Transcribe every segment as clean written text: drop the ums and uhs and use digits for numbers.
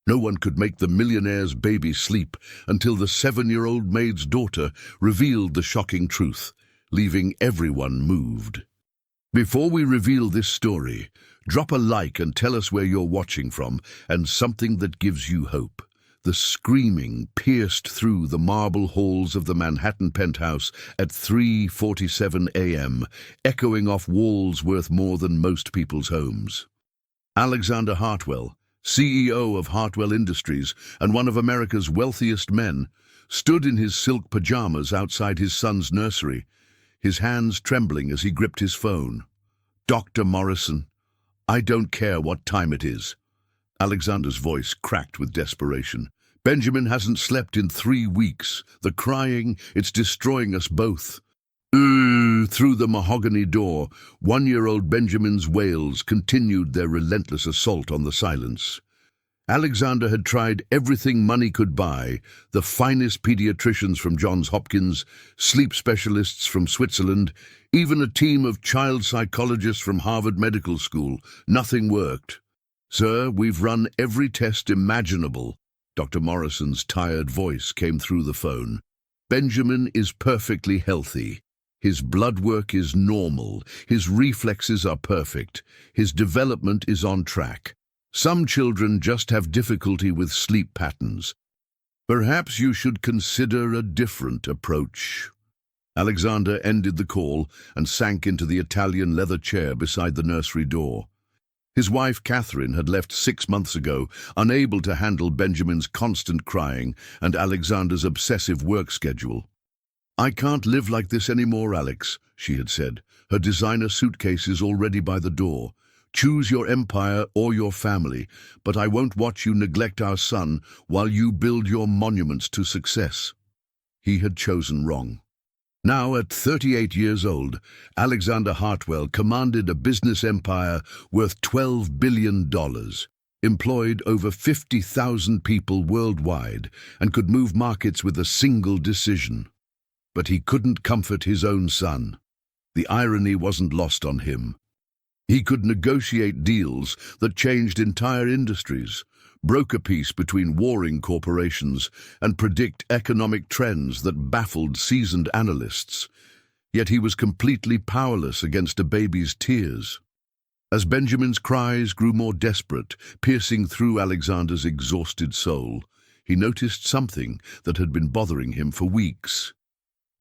No one could make the millionaire's baby sleep until the 7-year-old maid's daughter revealed the shocking truth, leaving everyone moved. Before we reveal this story, drop a like and tell us where you're watching from and something that gives you hope. The screaming pierced through the marble halls of the Manhattan penthouse at 3:47 a.m., echoing off walls worth more than most people's homes. Alexander Hartwell, CEO of Hartwell Industries and one of America's wealthiest men, stood in his silk pajamas outside his son's nursery, his hands trembling as he gripped his phone. "Dr. Morrison, I don't care what time it is." Alexander's voice cracked with desperation. "Benjamin hasn't slept in 3 weeks. The crying, it's destroying us both." Through the mahogany door, 1-year-old Benjamin's wails continued their relentless assault on the silence. Alexander had tried everything money could buy, the finest pediatricians from Johns Hopkins, sleep specialists from Switzerland, even a team of child psychologists from Harvard Medical School. Nothing worked. "Sir, we've run every test imaginable." Dr. Morrison's tired voice came through the phone. "Benjamin is perfectly healthy. His blood work is normal. His reflexes are perfect. His development is on track. Some children just have difficulty with sleep patterns. Perhaps you should consider a different approach." Alexander ended the call and sank into the Italian leather chair beside the nursery door. His wife, Catherine, had left 6 months ago, unable to handle Benjamin's constant crying and Alexander's obsessive work schedule. "I can't live like this anymore, Alex," she had said. Her designer suitcase is already by the door. "Choose your empire or your family, but I won't watch you neglect our son while you build your monuments to success." He had chosen wrong. Now, at 38 years old, Alexander Hartwell commanded a business empire worth $12 billion, employed over 50,000 people worldwide, and could move markets with a single decision. But he couldn't comfort his own son. The irony wasn't lost on him. He could negotiate deals that changed entire industries, broker peace between warring corporations, and predict economic trends that baffled seasoned analysts. Yet he was completely powerless against a baby's tears. As Benjamin's cries grew more desperate, piercing through Alexander's exhausted soul, he noticed something that had been bothering him for weeks.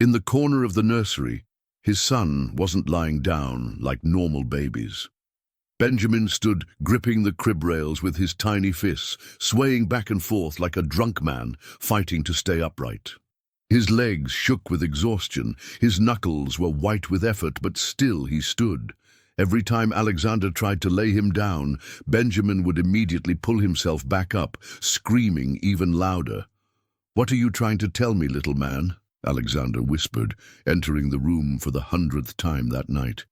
In the corner of the nursery, his son wasn't lying down like normal babies. Benjamin stood gripping the crib rails with his tiny fists, swaying back and forth like a drunk man fighting to stay upright. His legs shook with exhaustion, his knuckles were white with effort, but still he stood. Every time Alexander tried to lay him down, Benjamin would immediately pull himself back up, screaming even louder. "What are you trying to tell me, little man?" Alexander whispered, entering the room for the 100th time that night.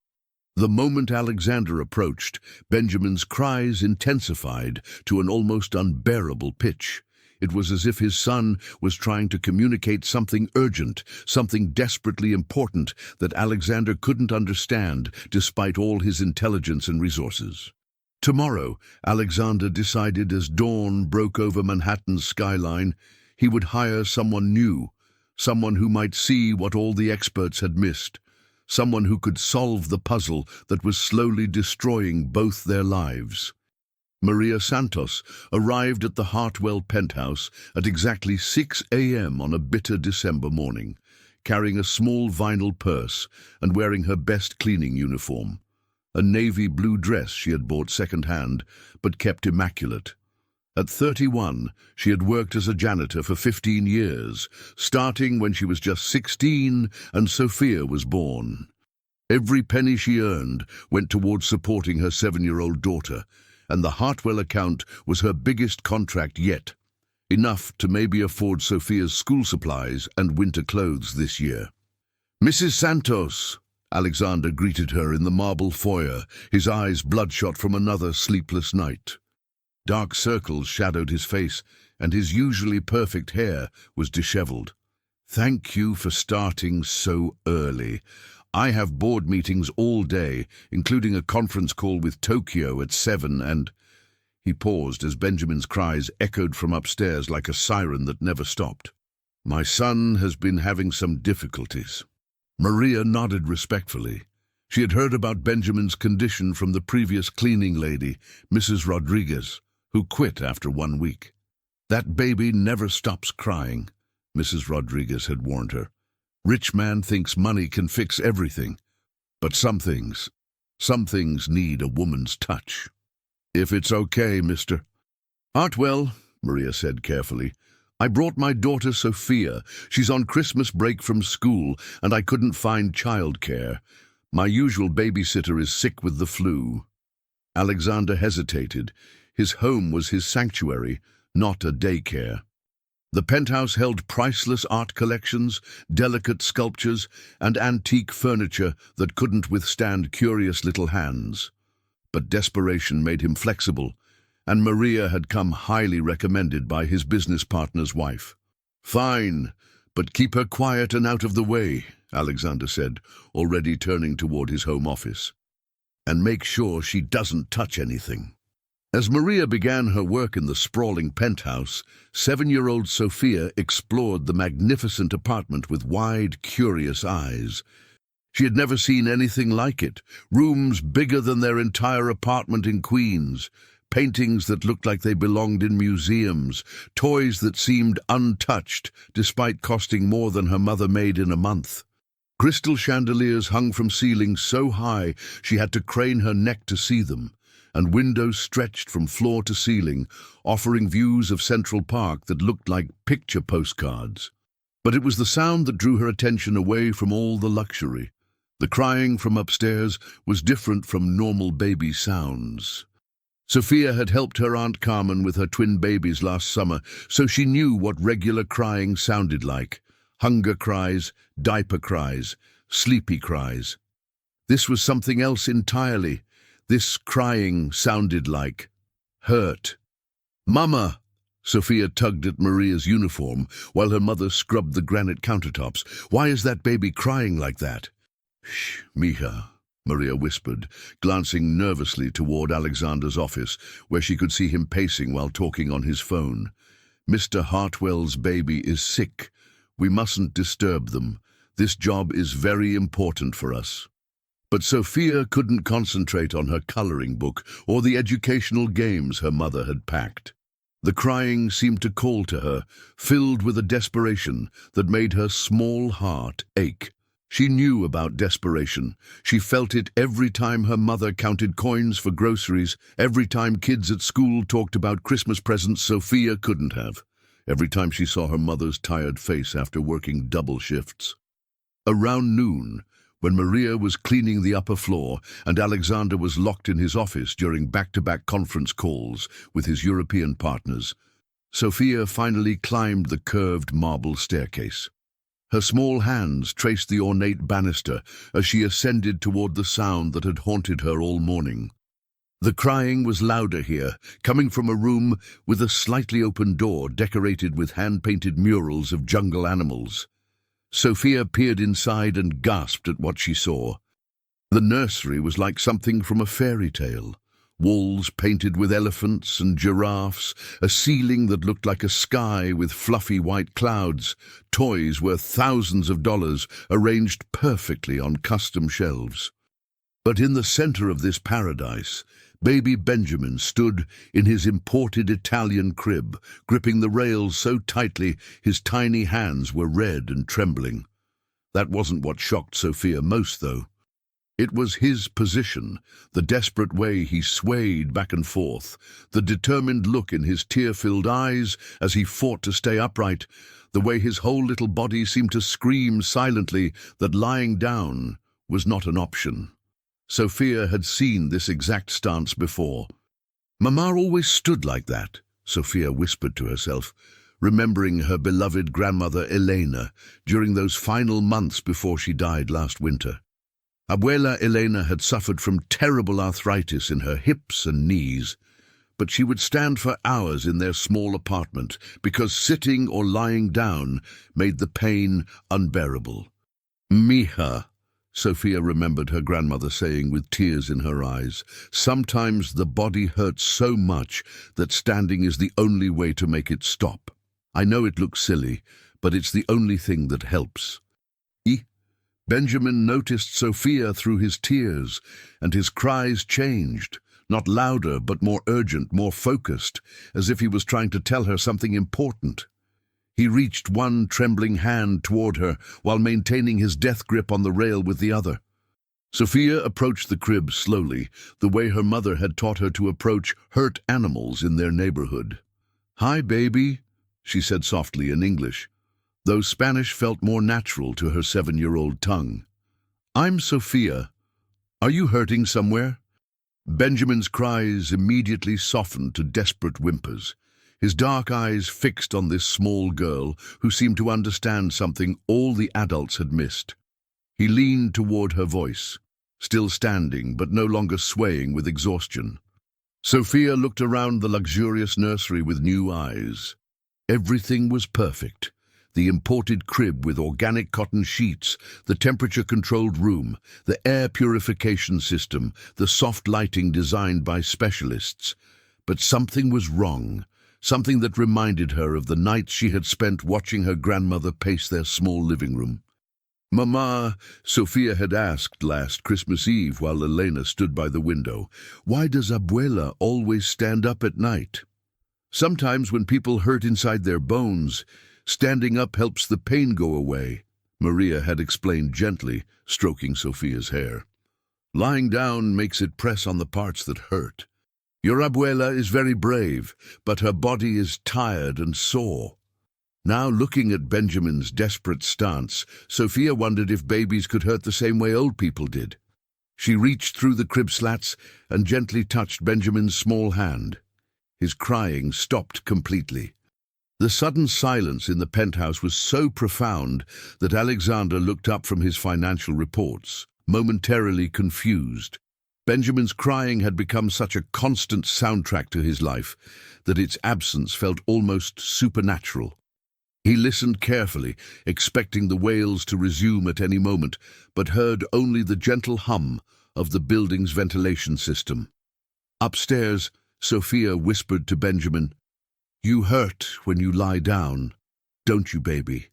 The moment Alexander approached, Benjamin's cries intensified to an almost unbearable pitch. It was as if his son was trying to communicate something urgent, something desperately important that Alexander couldn't understand despite all his intelligence and resources. Tomorrow, Alexander decided, as dawn broke over Manhattan's skyline, he would hire someone new, someone who might see what all the experts had missed, someone who could solve the puzzle that was slowly destroying both their lives. Maria Santos arrived at the Hartwell penthouse at exactly 6 a.m. on a bitter December morning, carrying a small vinyl purse and wearing her best cleaning uniform, a navy blue dress she had bought second-hand but kept immaculate. At 31, she had worked as a janitor for 15 years, starting when she was just 16 and Sophia was born. Every penny she earned went towards supporting her 7-year-old daughter, and the Hartwell account was her biggest contract yet, enough to maybe afford Sophia's school supplies and winter clothes this year. "Mrs. Santos," Alexander greeted her in the marble foyer, his eyes bloodshot from another sleepless night. Dark circles shadowed his face, and his usually perfect hair was disheveled. "Thank you for starting so early. I have board meetings all day, including a conference call with Tokyo at 7, and..." He paused as Benjamin's cries echoed from upstairs like a siren that never stopped. "My son has been having some difficulties." Maria nodded respectfully. She had heard about Benjamin's condition from the previous cleaning lady, Mrs. Rodriguez, who quit after 1 week. "That baby never stops crying," Mrs. Rodriguez had warned her. "Rich man thinks money can fix everything, but some things need a woman's touch." "If it's okay, Mr. Hartwell," Maria said carefully, "I brought my daughter Sophia. She's on Christmas break from school, and I couldn't find childcare. My usual babysitter is sick with the flu." Alexander hesitated. His home was his sanctuary, not a daycare. The penthouse held priceless art collections, delicate sculptures, and antique furniture that couldn't withstand curious little hands. But desperation made him flexible, and Maria had come highly recommended by his business partner's wife. "Fine, but keep her quiet and out of the way," Alexander said, already turning toward his home office. "And make sure she doesn't touch anything." As Maria began her work in the sprawling penthouse, 7-year-old Sophia explored the magnificent apartment with wide, curious eyes. She had never seen anything like it. Rooms bigger than their entire apartment in Queens, paintings that looked like they belonged in museums, toys that seemed untouched despite costing more than her mother made in a month. Crystal chandeliers hung from ceilings so high she had to crane her neck to see them, and windows stretched from floor to ceiling, offering views of Central Park that looked like picture postcards. But it was the sound that drew her attention away from all the luxury. The crying from upstairs was different from normal baby sounds. Sophia had helped her Aunt Carmen with her twin babies last summer, so she knew what regular crying sounded like. Hunger cries, diaper cries, sleepy cries. This was something else entirely. This crying sounded like hurt. "Mama!" Sophia tugged at Maria's uniform while her mother scrubbed the granite countertops. "Why is that baby crying like that?" "Shh, mija," Maria whispered, glancing nervously toward Alexander's office, where she could see him pacing while talking on his phone. "Mr. Hartwell's baby is sick. We mustn't disturb them. This job is very important for us." But Sophia couldn't concentrate on her coloring book or the educational games her mother had packed. The crying seemed to call to her, filled with a desperation that made her small heart ache. She knew about desperation. She felt it every time her mother counted coins for groceries, every time kids at school talked about Christmas presents Sophia couldn't have, every time she saw her mother's tired face after working double shifts. Around noon, when Maria was cleaning the upper floor and Alexander was locked in his office during back-to-back conference calls with his European partners, Sophia finally climbed the curved marble staircase. Her small hands traced the ornate banister as she ascended toward the sound that had haunted her all morning. The crying was louder here, coming from a room with a slightly open door decorated with hand-painted murals of jungle animals. Sophia peered inside and gasped at what she saw. The nursery was like something from a fairy tale. Walls painted with elephants and giraffes, a ceiling that looked like a sky with fluffy white clouds, toys worth thousands of dollars arranged perfectly on custom shelves. But in the center of this paradise, baby Benjamin stood in his imported Italian crib, gripping the rails so tightly his tiny hands were red and trembling. That wasn't what shocked Sophia most, though. It was his position, the desperate way he swayed back and forth, the determined look in his tear-filled eyes as he fought to stay upright, the way his whole little body seemed to scream silently that lying down was not an option. Sophia had seen this exact stance before. "Mama always stood like that," Sophia whispered to herself, remembering her beloved grandmother Elena during those final months before she died last winter. Abuela Elena had suffered from terrible arthritis in her hips and knees, but she would stand for hours in their small apartment because sitting or lying down made the pain unbearable. "Mija," Sophia remembered her grandmother saying with tears in her eyes, "Sometimes the body hurts so much that standing is the only way to make it stop. I know it looks silly, but it's the only thing that helps." Benjamin noticed Sophia through his tears, and his cries changed, not louder but more urgent, more focused, as if he was trying to tell her something important. He reached one trembling hand toward her while maintaining his death grip on the rail with the other. Sophia approached the crib slowly, the way her mother had taught her to approach hurt animals in their neighborhood. "Hi, baby," she said softly in English, though Spanish felt more natural to her 7-year-old tongue. "I'm Sophia. Are you hurting somewhere?" Benjamin's cries immediately softened to desperate whimpers, his dark eyes fixed on this small girl who seemed to understand something all the adults had missed. He leaned toward her voice, still standing but no longer swaying with exhaustion. Sophia looked around the luxurious nursery with new eyes. Everything was perfect. The imported crib with organic cotton sheets, the temperature-controlled room, the air purification system, the soft lighting designed by specialists. But something was wrong, something that reminded her of the nights she had spent watching her grandmother pace their small living room. "Mama," Sophia had asked last Christmas Eve while Elena stood by the window, "why does Abuela always stand up at night?" "Sometimes when people hurt inside their bones, standing up helps the pain go away," Maria had explained gently, stroking Sophia's hair. "Lying down makes it press on the parts that hurt. Your abuela is very brave, but her body is tired and sore." Now, looking at Benjamin's desperate stance, Sophia wondered if babies could hurt the same way old people did. She reached through the crib slats and gently touched Benjamin's small hand. His crying stopped completely. The sudden silence in the penthouse was so profound that Alexander looked up from his financial reports, momentarily confused. Benjamin's crying had become such a constant soundtrack to his life that its absence felt almost supernatural. He listened carefully, expecting the wails to resume at any moment, but heard only the gentle hum of the building's ventilation system. Upstairs, Sophia whispered to Benjamin, "You hurt when you lie down, don't you, baby?"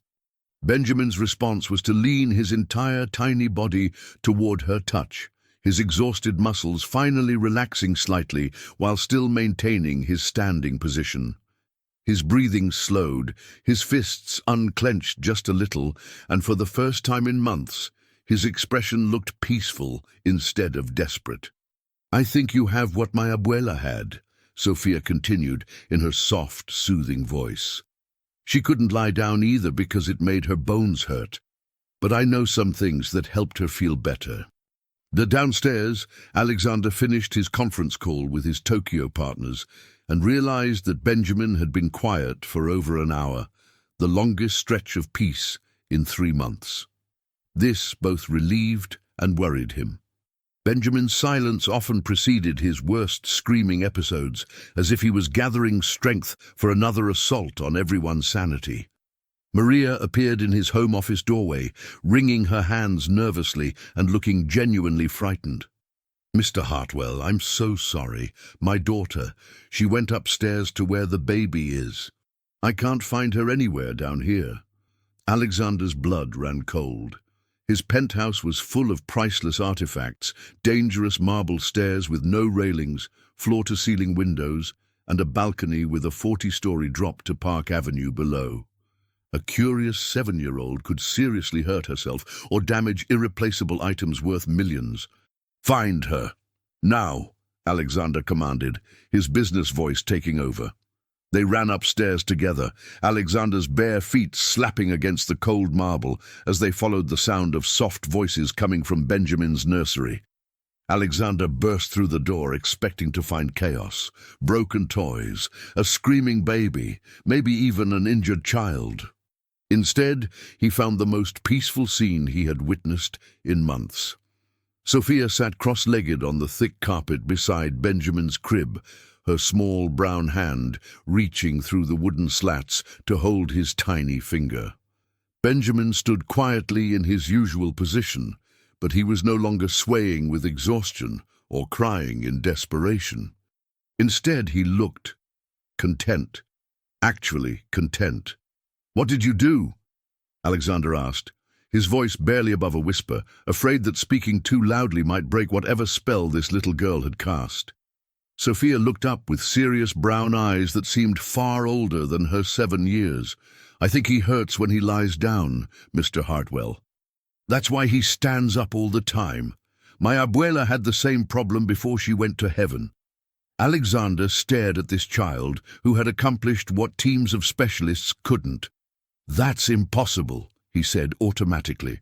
Benjamin's response was to lean his entire tiny body toward her touch, his exhausted muscles finally relaxing slightly while still maintaining his standing position. His breathing slowed, his fists unclenched just a little, and for the first time in months, his expression looked peaceful instead of desperate. "I think you have what my abuela had," Sophia continued in her soft, soothing voice. "She couldn't lie down either because it made her bones hurt. But I know some things that helped her feel better." Downstairs, Alexander finished his conference call with his Tokyo partners and realized that Benjamin had been quiet for over an hour, the longest stretch of peace in 3 months. This both relieved and worried him. Benjamin's silence often preceded his worst screaming episodes, as if he was gathering strength for another assault on everyone's sanity. Maria appeared in his home office doorway, wringing her hands nervously and looking genuinely frightened. "Mr. Hartwell, I'm so sorry. My daughter, she went upstairs to where the baby is. I can't find her anywhere down here." Alexander's blood ran cold. His penthouse was full of priceless artifacts, dangerous marble stairs with no railings, floor-to-ceiling windows, and a balcony with a 40-story drop to Park Avenue below. A curious 7-year-old could seriously hurt herself or damage irreplaceable items worth millions. "Find her. Now," Alexander commanded, his business voice taking over. They ran upstairs together, Alexander's bare feet slapping against the cold marble as they followed the sound of soft voices coming from Benjamin's nursery. Alexander burst through the door expecting to find chaos, broken toys, a screaming baby, maybe even an injured child. Instead, he found the most peaceful scene he had witnessed in months. Sophia sat cross-legged on the thick carpet beside Benjamin's crib, her small brown hand reaching through the wooden slats to hold his tiny finger. Benjamin stood quietly in his usual position, but he was no longer swaying with exhaustion or crying in desperation. Instead, he looked content, actually content. "What did you do?" Alexander asked, his voice barely above a whisper, afraid that speaking too loudly might break whatever spell this little girl had cast. Sophia looked up with serious brown eyes that seemed far older than her 7 years. "I think he hurts when he lies down, Mr. Hartwell. That's why he stands up all the time. My abuela had the same problem before she went to heaven." Alexander stared at this child who had accomplished what teams of specialists couldn't. "That's impossible," he said automatically.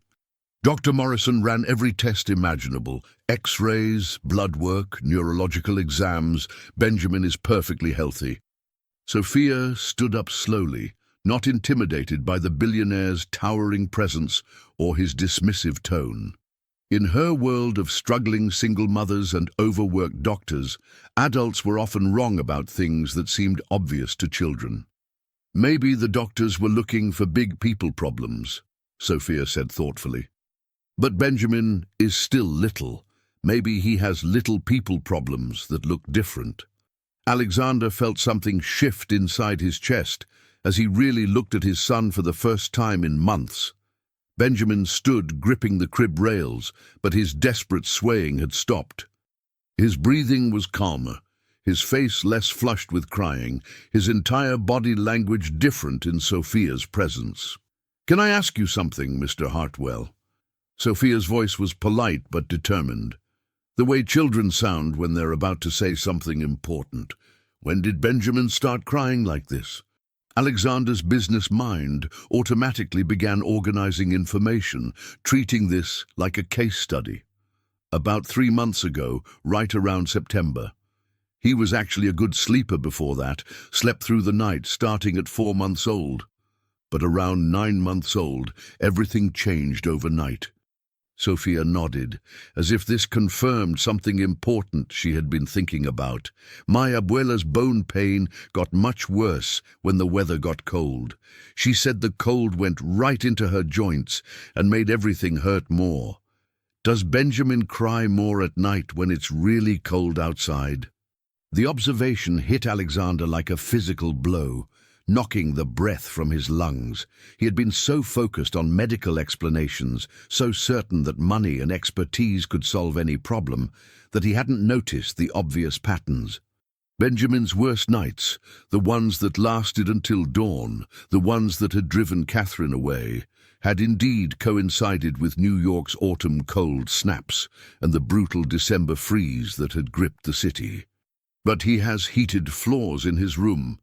Dr. Morrison ran every test imaginable: X-rays, blood work, neurological exams. Benjamin is perfectly healthy. Sophia stood up slowly, not intimidated by the billionaire's towering presence or his dismissive tone. In her world of struggling single mothers and overworked doctors, adults were often wrong about things that seemed obvious to children. "Maybe the doctors were looking for big people problems," Sophia said thoughtfully. "But Benjamin is still little. Maybe he has little people problems that look different." Alexander felt something shift inside his chest as he really looked at his son for the first time in months. Benjamin stood gripping the crib rails, but his desperate swaying had stopped. His breathing was calmer, his face less flushed with crying, his entire body language different in Sophia's presence. "Can I ask you something, Mr. Hartwell?" Sophia's voice was polite but determined, the way children sound when they're about to say something important. "When did Benjamin start crying like this?" Alexander's business mind automatically began organizing information, treating this like a case study. "About 3 months ago, right around September. He was actually a good sleeper before that, slept through the night starting at 4 months old. But around 9 months old, everything changed overnight." Sophia nodded, as if this confirmed something important she had been thinking about. "My abuela's bone pain got much worse when the weather got cold. She said the cold went right into her joints and made everything hurt more. Does Benjamin cry more at night when it's really cold outside?" The observation hit Alexander like a physical blow, knocking the breath from his lungs. He had been so focused on medical explanations, so certain that money and expertise could solve any problem, that he hadn't noticed the obvious patterns. Benjamin's worst nights, the ones that lasted until dawn, the ones that had driven Catherine away, had indeed coincided with New York's autumn cold snaps and the brutal December freeze that had gripped the city. "But he has heated floors in his room,"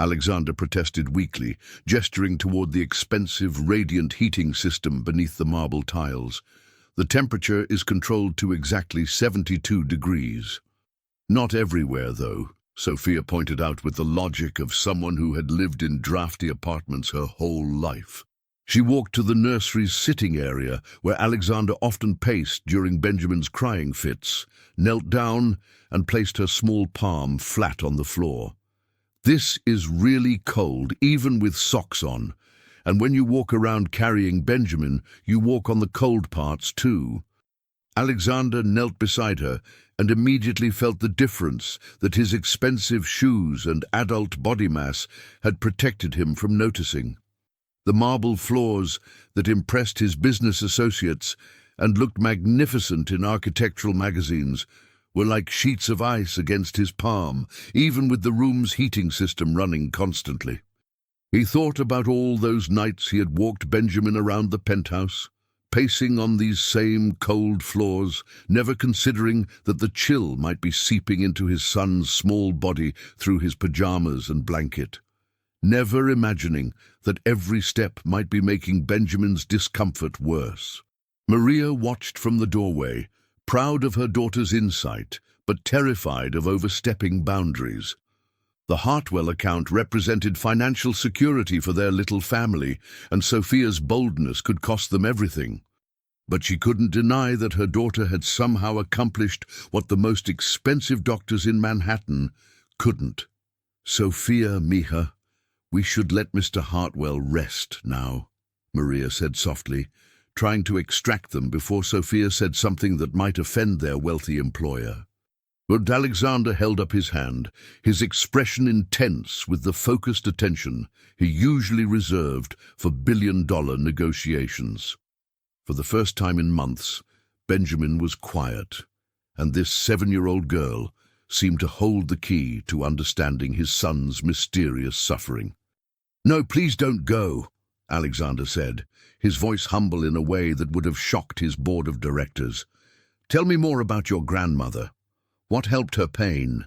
Alexander protested weakly, gesturing toward the expensive, radiant heating system beneath the marble tiles. "The temperature is controlled to exactly 72 degrees. "Not everywhere, though," Sophia pointed out with the logic of someone who had lived in drafty apartments her whole life. She walked to the nursery's sitting area, where Alexander often paced during Benjamin's crying fits, knelt down, and placed her small palm flat on the floor. "This is really cold, even with socks on. And when you walk around carrying Benjamin, you walk on the cold parts too." Alexander knelt beside her and immediately felt the difference that his expensive shoes and adult body mass had protected him from noticing. The marble floors that impressed his business associates and looked magnificent in architectural magazines were like sheets of ice against his palm, even with the room's heating system running constantly. He thought about all those nights he had walked Benjamin around the penthouse, pacing on these same cold floors, never considering that the chill might be seeping into his son's small body through his pajamas and blanket, never imagining that every step might be making Benjamin's discomfort worse. Maria watched from the doorway, proud of her daughter's insight, but terrified of overstepping boundaries. The Hartwell account represented financial security for their little family, and Sophia's boldness could cost them everything. But she couldn't deny that her daughter had somehow accomplished what the most expensive doctors in Manhattan couldn't. "Sophia, mija, we should let Mr. Hartwell rest now," Maria said softly, trying to extract them before Sophia said something that might offend their wealthy employer. But Alexander held up his hand, his expression intense with the focused attention he usually reserved for billion-dollar negotiations. For the first time in months, Benjamin was quiet, and this 7-year-old girl seemed to hold the key to understanding his son's mysterious suffering. "No, please don't go," Alexander said, his voice humble in a way that would have shocked his board of directors. "Tell me more about your grandmother. What helped her pain?"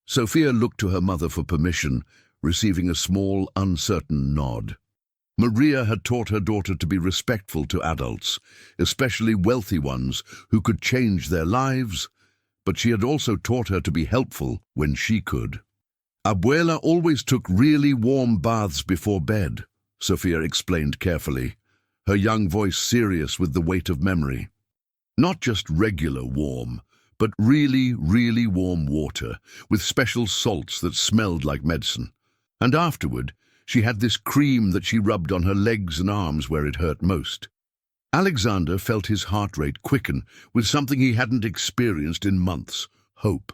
Sophia looked to her mother for permission, receiving a small, uncertain nod. Maria had taught her daughter to be respectful to adults, especially wealthy ones who could change their lives, but she had also taught her to be helpful when she could. "Abuela always took really warm baths before bed," Sophia explained carefully, her young voice serious with the weight of memory. "Not just regular warm, but really, really warm water, with special salts that smelled like medicine. And afterward, she had this cream that she rubbed on her legs and arms where it hurt most." Alexander felt his heart rate quicken with something he hadn't experienced in months: hope.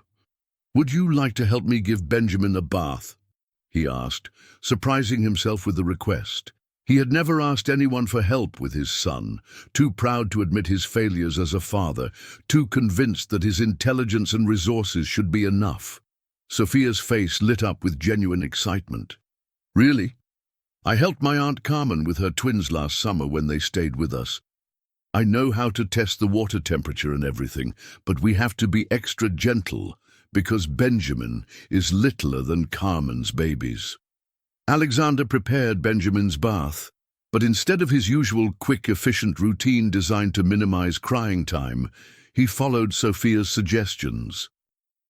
"Would you like to help me give Benjamin a bath?" he asked, surprising himself with the request. He had never asked anyone for help with his son, too proud to admit his failures as a father, too convinced that his intelligence and resources should be enough. Sophia's face lit up with genuine excitement. "Really? I helped my Aunt Carmen with her twins last summer when they stayed with us. I know how to test the water temperature and everything, but we have to be extra gentle because Benjamin is littler than Carmen's babies." Alexander prepared Benjamin's bath, but instead of his usual quick, efficient routine designed to minimize crying time, he followed Sophia's suggestions.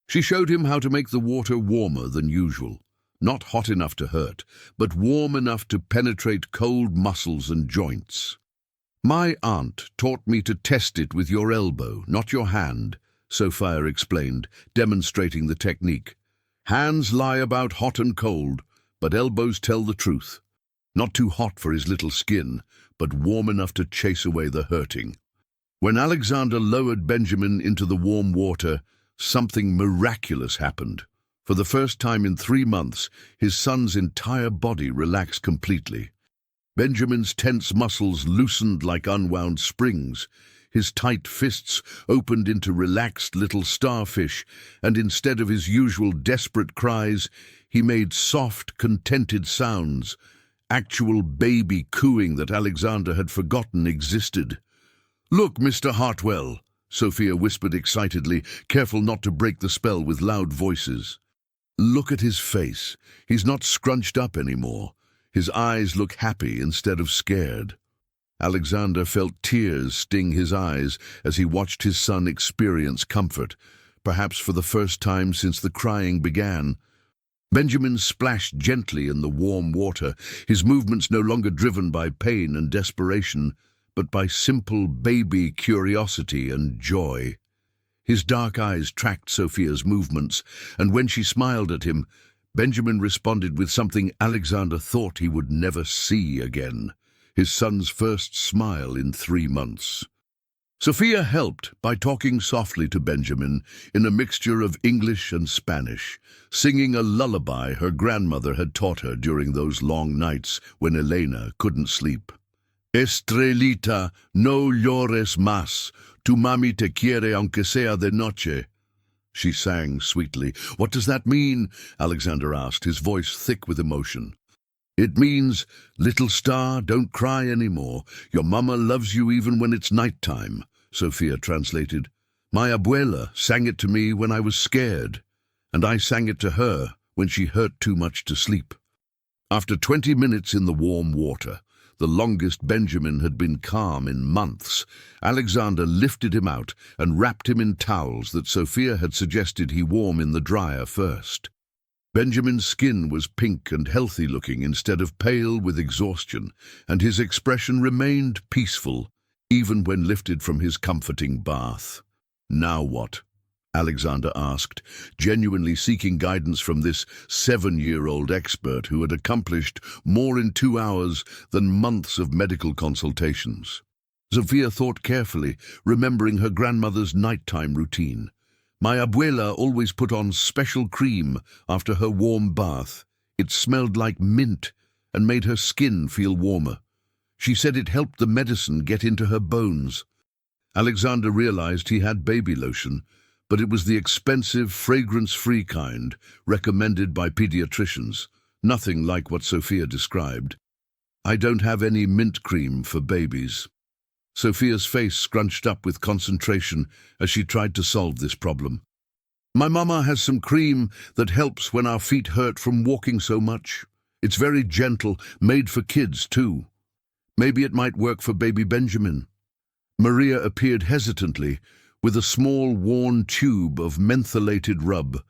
She showed him how to make the water warmer than usual, not hot enough to hurt, but warm enough to penetrate cold muscles and joints. "My aunt taught me to test it with your elbow, not your hand," Sophia explained, demonstrating the technique. "Hands lie about hot and cold, but elbows tell the truth. Not too hot for his little skin, but warm enough to chase away the hurting." When Alexander lowered Benjamin into the warm water, something miraculous happened. For the first time in 3 months, his son's entire body relaxed completely. Benjamin's tense muscles loosened like unwound springs. His tight fists opened into relaxed little starfish, and instead of his usual desperate cries, he made soft, contented sounds, actual baby cooing that Alexander had forgotten existed. "Look, Mr. Hartwell," Sophia whispered excitedly, careful not to break the spell with loud voices. "Look at his face. He's not scrunched up anymore. His eyes look happy instead of scared." Alexander felt tears sting his eyes as he watched his son experience comfort, perhaps for the first time since the crying began. Benjamin splashed gently in the warm water, his movements no longer driven by pain and desperation, but by simple baby curiosity and joy. His dark eyes tracked Sophia's movements, and when she smiled at him, Benjamin responded with something Alexander thought he would never see again: his son's first smile in 3 months. Sophia helped by talking softly to Benjamin in a mixture of English and Spanish, singing a lullaby her grandmother had taught her during those long nights when Elena couldn't sleep. "Estrelita, no llores más. Tu mami te quiere aunque sea de noche," she sang sweetly. "What does that mean?" Alexander asked, his voice thick with emotion. "It means, little star, don't cry anymore. Your mama loves you even when it's nighttime," Sophia translated. "My abuela sang it to me when I was scared, and I sang it to her when she hurt too much to sleep." After 20 minutes in the warm water, the longest Benjamin had been calm in months, Alexander lifted him out and wrapped him in towels that Sophia had suggested he warm in the dryer first. Benjamin's skin was pink and healthy-looking instead of pale with exhaustion, and his expression remained peaceful, even when lifted from his comforting bath. "Now what?" Alexander asked, genuinely seeking guidance from this 7-year-old expert who had accomplished more in 2 hours than months of medical consultations. Sophia thought carefully, remembering her grandmother's nighttime routine. My abuela always put on special cream after her warm bath. It smelled like mint and made her skin feel warmer. She said it helped the medicine get into her bones. Alexander realized he had baby lotion, but it was the expensive, fragrance-free kind recommended by pediatricians, nothing like what Sophia described. "I don't have any mint cream for babies." Sophia's face scrunched up with concentration as she tried to solve this problem. "My mama has some cream that helps when our feet hurt from walking so much. It's very gentle, made for kids too. Maybe it might work for baby Benjamin." Maria appeared hesitantly, with a small worn tube of mentholated rub,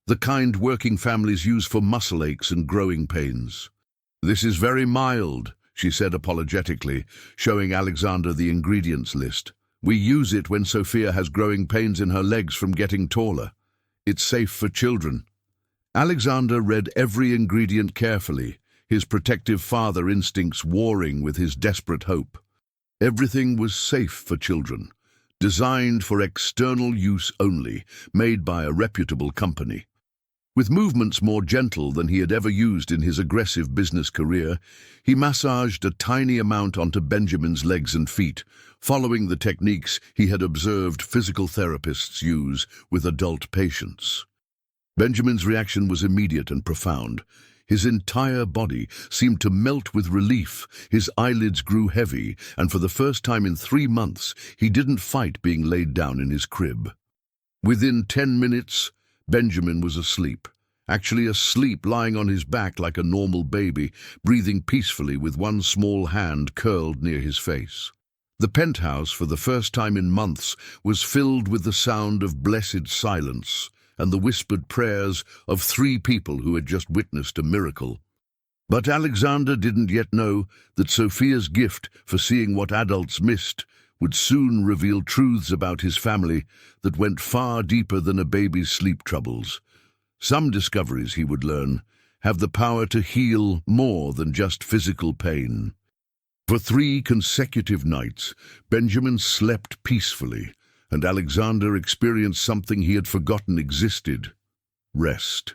the kind working families use for muscle aches and growing pains. "This is very mild," she said apologetically, showing Alexander the ingredients list. "We use it when Sophia has growing pains in her legs from getting taller. It's safe for children." Alexander read every ingredient carefully, his protective father instincts warring with his desperate hope. Everything was safe for children, designed for external use only, made by a reputable company. With movements more gentle than he had ever used in his aggressive business career, he massaged a tiny amount onto Benjamin's legs and feet, following the techniques he had observed physical therapists use with adult patients. Benjamin's reaction was immediate and profound. His entire body seemed to melt with relief, his eyelids grew heavy, and for the first time in 3 months, he didn't fight being laid down in his crib. Within 10 minutes, Benjamin was asleep, actually asleep lying on his back like a normal baby, breathing peacefully with one small hand curled near his face. The penthouse, for the first time in months, was filled with the sound of blessed silence and the whispered prayers of 3 people who had just witnessed a miracle. But Alexander didn't yet know that Sophia's gift for seeing what adults missed would soon reveal truths about his family that went far deeper than a baby's sleep troubles. Some discoveries, he would learn, have the power to heal more than just physical pain. For 3 consecutive nights, Benjamin slept peacefully, and Alexander experienced something he had forgotten existed: rest.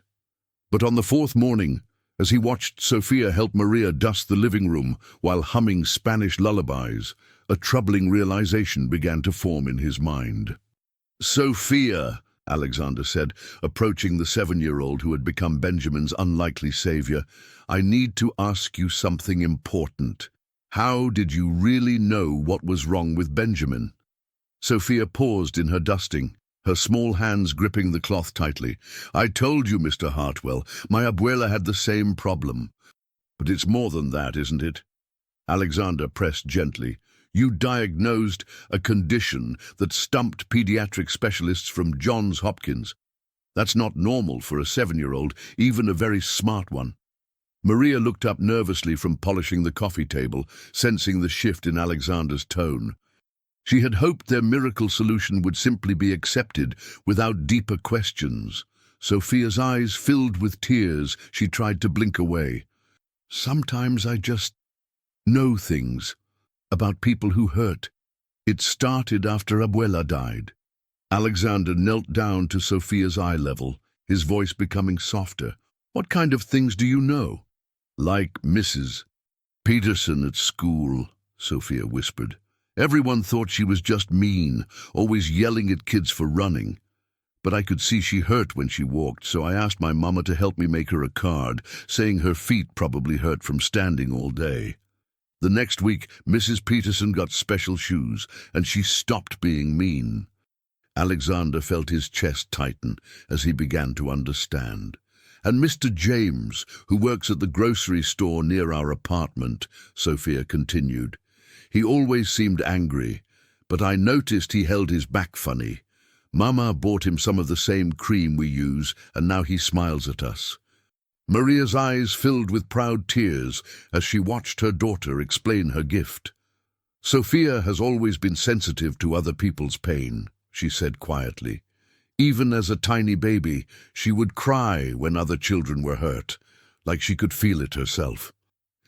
But on the 4th morning, as he watched Sophia help Maria dust the living room while humming Spanish lullabies, a troubling realization began to form in his mind. "Sophia," Alexander said, approaching the 7-year-old who had become Benjamin's unlikely savior, "I need to ask you something important. How did you really know what was wrong with Benjamin?" Sophia paused in her dusting, her small hands gripping the cloth tightly. "I told you, Mr. Hartwell, my abuela had the same problem." "But it's more than that, isn't it?" Alexander pressed gently. "You diagnosed a condition that stumped pediatric specialists from Johns Hopkins. That's not normal for a 7-year-old, even a very smart one." Maria looked up nervously from polishing the coffee table, sensing the shift in Alexander's tone. She had hoped their miracle solution would simply be accepted without deeper questions. Sophia's eyes filled with tears. She tried to blink away. "Sometimes I just know things about people who hurt. It started after Abuela died." Alexander knelt down to Sophia's eye level, his voice becoming softer. "What kind of things do you know?" "Like Mrs. Peterson at school," Sophia whispered. "Everyone thought she was just mean, always yelling at kids for running. But I could see she hurt when she walked, so I asked my mama to help me make her a card, saying her feet probably hurt from standing all day. The next week, Mrs. Peterson got special shoes, and she stopped being mean." Alexander felt his chest tighten as he began to understand. "And Mr. James, who works at the grocery store near our apartment," Sophia continued. "He always seemed angry, but I noticed he held his back funny. Mama bought him some of the same cream we use, and now he smiles at us." Maria's eyes filled with proud tears as she watched her daughter explain her gift. "Sophia has always been sensitive to other people's pain," she said quietly. "Even as a tiny baby, she would cry when other children were hurt, like she could feel it herself.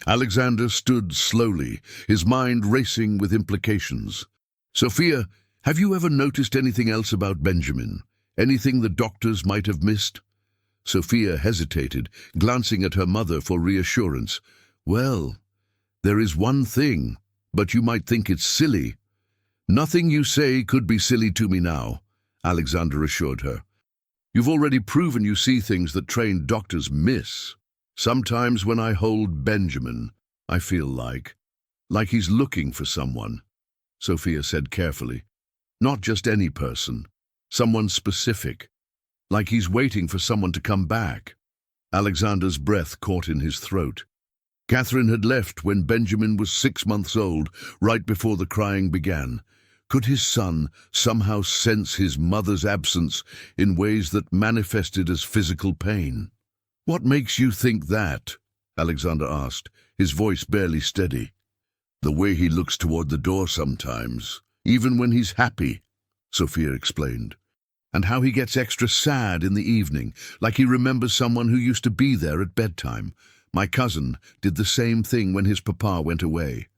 Alexander stood slowly, his mind racing with implications. Sophia, have you ever noticed anything else about Benjamin? Anything the doctors might have missed? Sophia hesitated, glancing at her mother for reassurance. Well, there is one thing, but you might think it's silly. Nothing you say could be silly to me now, Alexander assured her. You've already proven you see things that trained doctors miss. Sometimes when I hold Benjamin, I feel like he's looking for someone, Sophia said carefully. Not just any person, someone specific. Like he's waiting for someone to come back. Alexander's breath caught in his throat. Catherine had left when Benjamin was 6 months old, right before the crying began. Could his son somehow sense his mother's absence in ways that manifested as physical pain? What makes you think that? Alexander asked, his voice barely steady. The way he looks toward the door sometimes, even when he's happy, Sophia explained. And how he gets extra sad in the evening, like he remembers someone who used to be there at bedtime. My cousin did the same thing when his papa went away.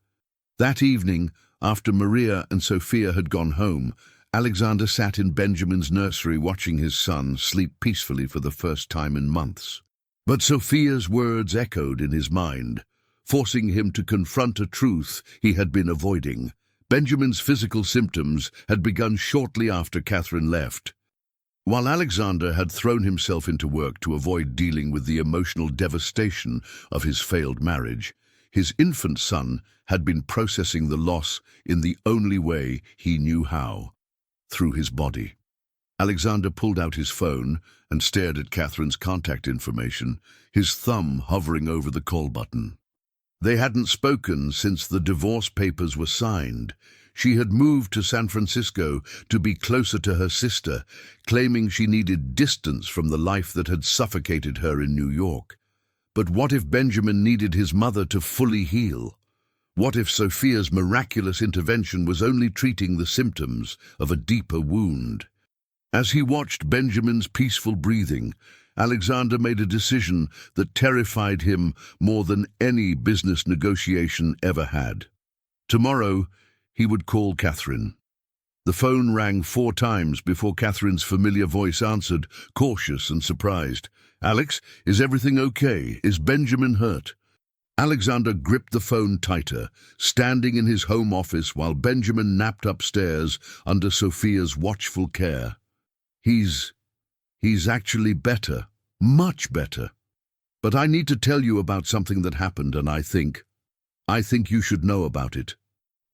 That evening, after Maria and Sophia had gone home, Alexander sat in Benjamin's nursery watching his son sleep peacefully for the first time in months. But Sophia's words echoed in his mind, forcing him to confront a truth he had been avoiding. Benjamin's physical symptoms had begun shortly after Catherine left. While Alexander had thrown himself into work to avoid dealing with the emotional devastation of his failed marriage, his infant son had been processing the loss in the only way he knew how, through his body. Alexander pulled out his phone and stared at Catherine's contact information, his thumb hovering over the call button. They hadn't spoken since the divorce papers were signed. She had moved to San Francisco to be closer to her sister, claiming she needed distance from the life that had suffocated her in New York. But what if Benjamin needed his mother to fully heal? What if Sophia's miraculous intervention was only treating the symptoms of a deeper wound? As he watched Benjamin's peaceful breathing, Alexander made a decision that terrified him more than any business negotiation ever had. Tomorrow, he would call Catherine. The phone rang 4 times before Catherine's familiar voice answered, cautious and surprised. "Alex, is everything okay? Is Benjamin hurt?" Alexander gripped the phone tighter, standing in his home office while Benjamin napped upstairs under Sophia's watchful care. He's actually better, much better. But I need to tell you about something that happened, and I think you should know about it.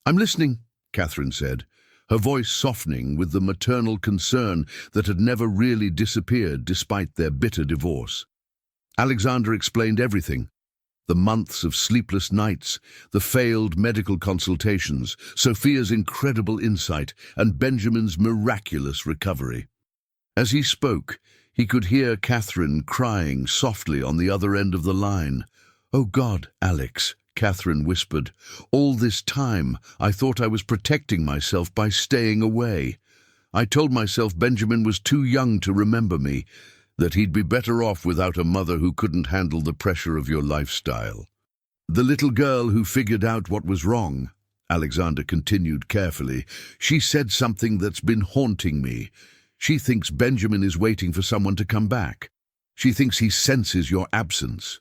"I'm listening," Catherine said, her voice softening with the maternal concern that had never really disappeared despite their bitter divorce. Alexander explained everything. The months of sleepless nights, the failed medical consultations, Sophia's incredible insight, and Benjamin's miraculous recovery. As he spoke, he could hear Catherine crying softly on the other end of the line. "Oh God, Alex," Catherine whispered. "All this time, I thought I was protecting myself by staying away. I told myself Benjamin was too young to remember me, that he'd be better off without a mother who couldn't handle the pressure of your lifestyle. The little girl who figured out what was wrong," Alexander continued carefully, "she said something that's been haunting me. She thinks Benjamin is waiting for someone to come back. She thinks he senses your absence."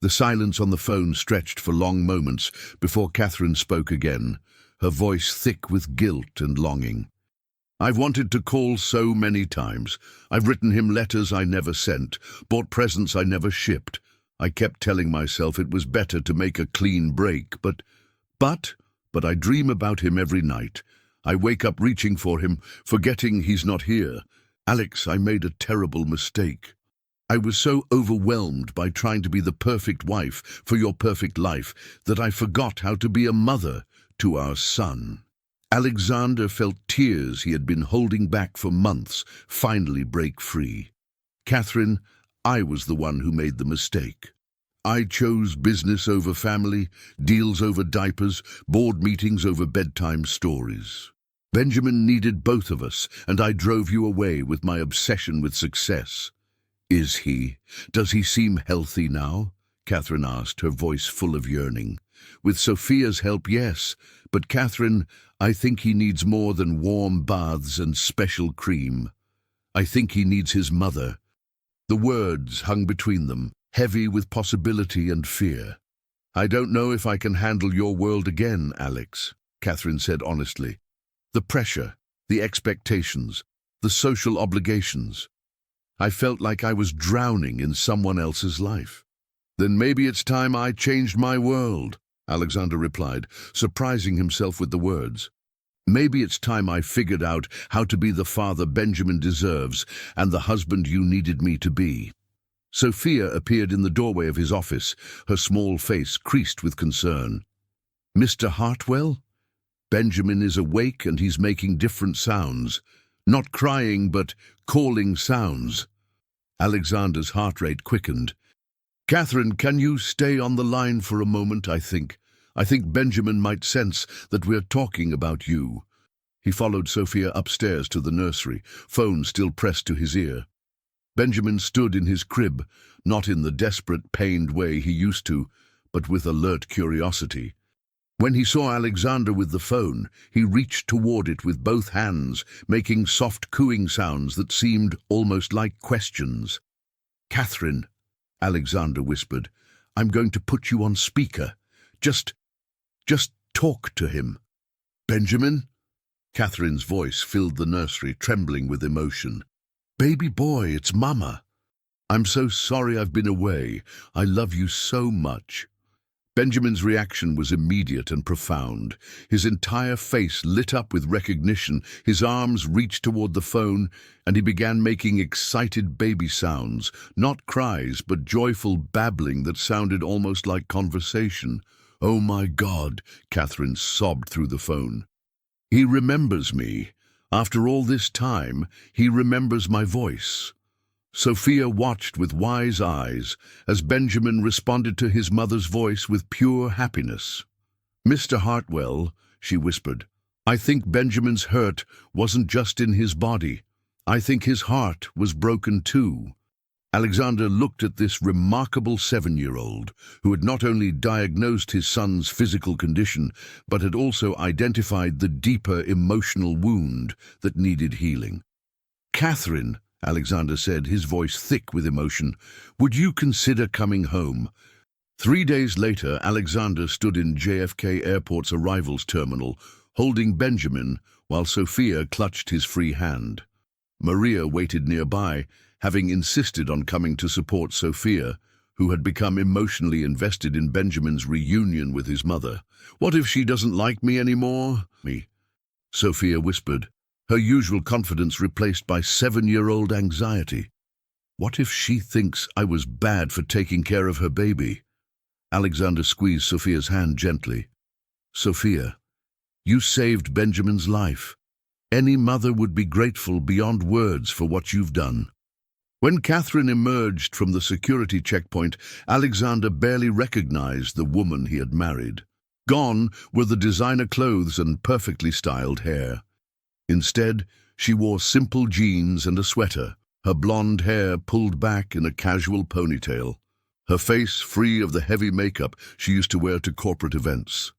The silence on the phone stretched for long moments before Catherine spoke again, her voice thick with guilt and longing. "I've wanted to call so many times. I've written him letters I never sent, bought presents I never shipped. I kept telling myself it was better to make a clean break, but I dream about him every night. I wake up reaching for him, forgetting he's not here. Alex, I made a terrible mistake. I was so overwhelmed by trying to be the perfect wife for your perfect life that I forgot how to be a mother to our son." Alexander felt tears he had been holding back for months finally break free. "Catherine, I was the one who made the mistake. I chose business over family, deals over diapers, board meetings over bedtime stories. Benjamin needed both of us, and I drove you away with my obsession with success." Does he seem healthy now?" Catherine asked, her voice full of yearning. With Sophia's help, yes, but Catherine, I think he needs more than warm baths and special cream. I think he needs his mother. The words hung between them, heavy with possibility and fear. I don't know if I can handle your world again, Alex, Catherine said honestly. The pressure, the expectations, the social obligations. I felt like I was drowning in someone else's life. Then maybe it's time I changed my world, Alexander replied, surprising himself with the words. Maybe it's time I figured out how to be the father Benjamin deserves and the husband you needed me to be. Sophia appeared in the doorway of his office, her small face creased with concern. Mr. Hartwell? Benjamin is awake and he's making different sounds. Not crying, but calling sounds. Alexander's heart rate quickened. Catherine, can you stay on the line for a moment, I think? I think Benjamin might sense that we're talking about you. He followed Sophia upstairs to the nursery, phone still pressed to his ear. Benjamin stood in his crib, not in the desperate, pained way he used to, but with alert curiosity. When he saw Alexander with the phone, he reached toward it with both hands, making soft cooing sounds that seemed almost like questions. Catherine, Alexander whispered, I'm going to put you on speaker. Just talk to him. Benjamin? Catherine's voice filled the nursery, trembling with emotion. Baby boy, it's Mama. I'm so sorry I've been away. I love you so much. Benjamin's reaction was immediate and profound. His entire face lit up with recognition, his arms reached toward the phone, and he began making excited baby sounds, not cries, but joyful babbling that sounded almost like conversation. Oh my God, Catherine sobbed through the phone. He remembers me. After all this time, he remembers my voice. Sophia watched with wise eyes as Benjamin responded to his mother's voice with pure happiness. Mr. Hartwell, she whispered, I think Benjamin's hurt wasn't just in his body. I think his heart was broken too. Alexander looked at this remarkable 7-year-old who had not only diagnosed his son's physical condition, but had also identified the deeper emotional wound that needed healing. Catherine, Alexander said, his voice thick with emotion, would you consider coming home? 3 days later, Alexander stood in JFK Airport's arrivals terminal, holding Benjamin while Sophia clutched his free hand. Maria waited nearby, having insisted on coming to support Sophia, who had become emotionally invested in Benjamin's reunion with his mother. What if she doesn't like me anymore? Sophia whispered, her usual confidence replaced by 7-year-old anxiety. What if she thinks I was bad for taking care of her baby? Alexander squeezed Sophia's hand gently. Sophia, you saved Benjamin's life. Any mother would be grateful beyond words for what you've done. When Catherine emerged from the security checkpoint, Alexander barely recognized the woman he had married. Gone were the designer clothes and perfectly styled hair. Instead, she wore simple jeans and a sweater, her blonde hair pulled back in a casual ponytail, her face free of the heavy makeup she used to wear to corporate events.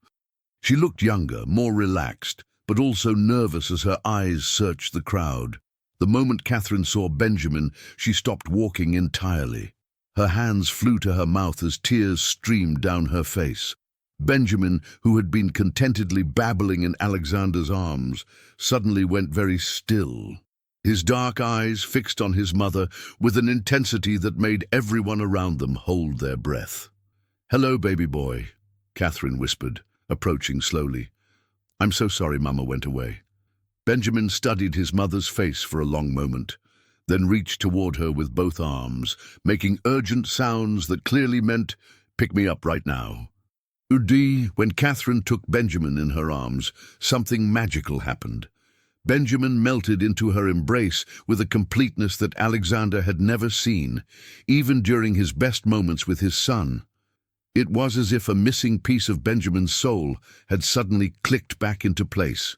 She looked younger, more relaxed, but also nervous as her eyes searched the crowd. The moment Catherine saw Benjamin, she stopped walking entirely. Her hands flew to her mouth as tears streamed down her face. Benjamin, who had been contentedly babbling in Alexander's arms, suddenly went very still, his dark eyes fixed on his mother with an intensity that made everyone around them hold their breath. "Hello, baby boy," Catherine whispered, approaching slowly. "I'm so sorry Mama went away." Benjamin studied his mother's face for a long moment, then reached toward her with both arms, making urgent sounds that clearly meant, "Pick me up right now." When Catherine took Benjamin in her arms, something magical happened. Benjamin melted into her embrace with a completeness that Alexander had never seen, even during his best moments with his son. It was as if a missing piece of Benjamin's soul had suddenly clicked back into place.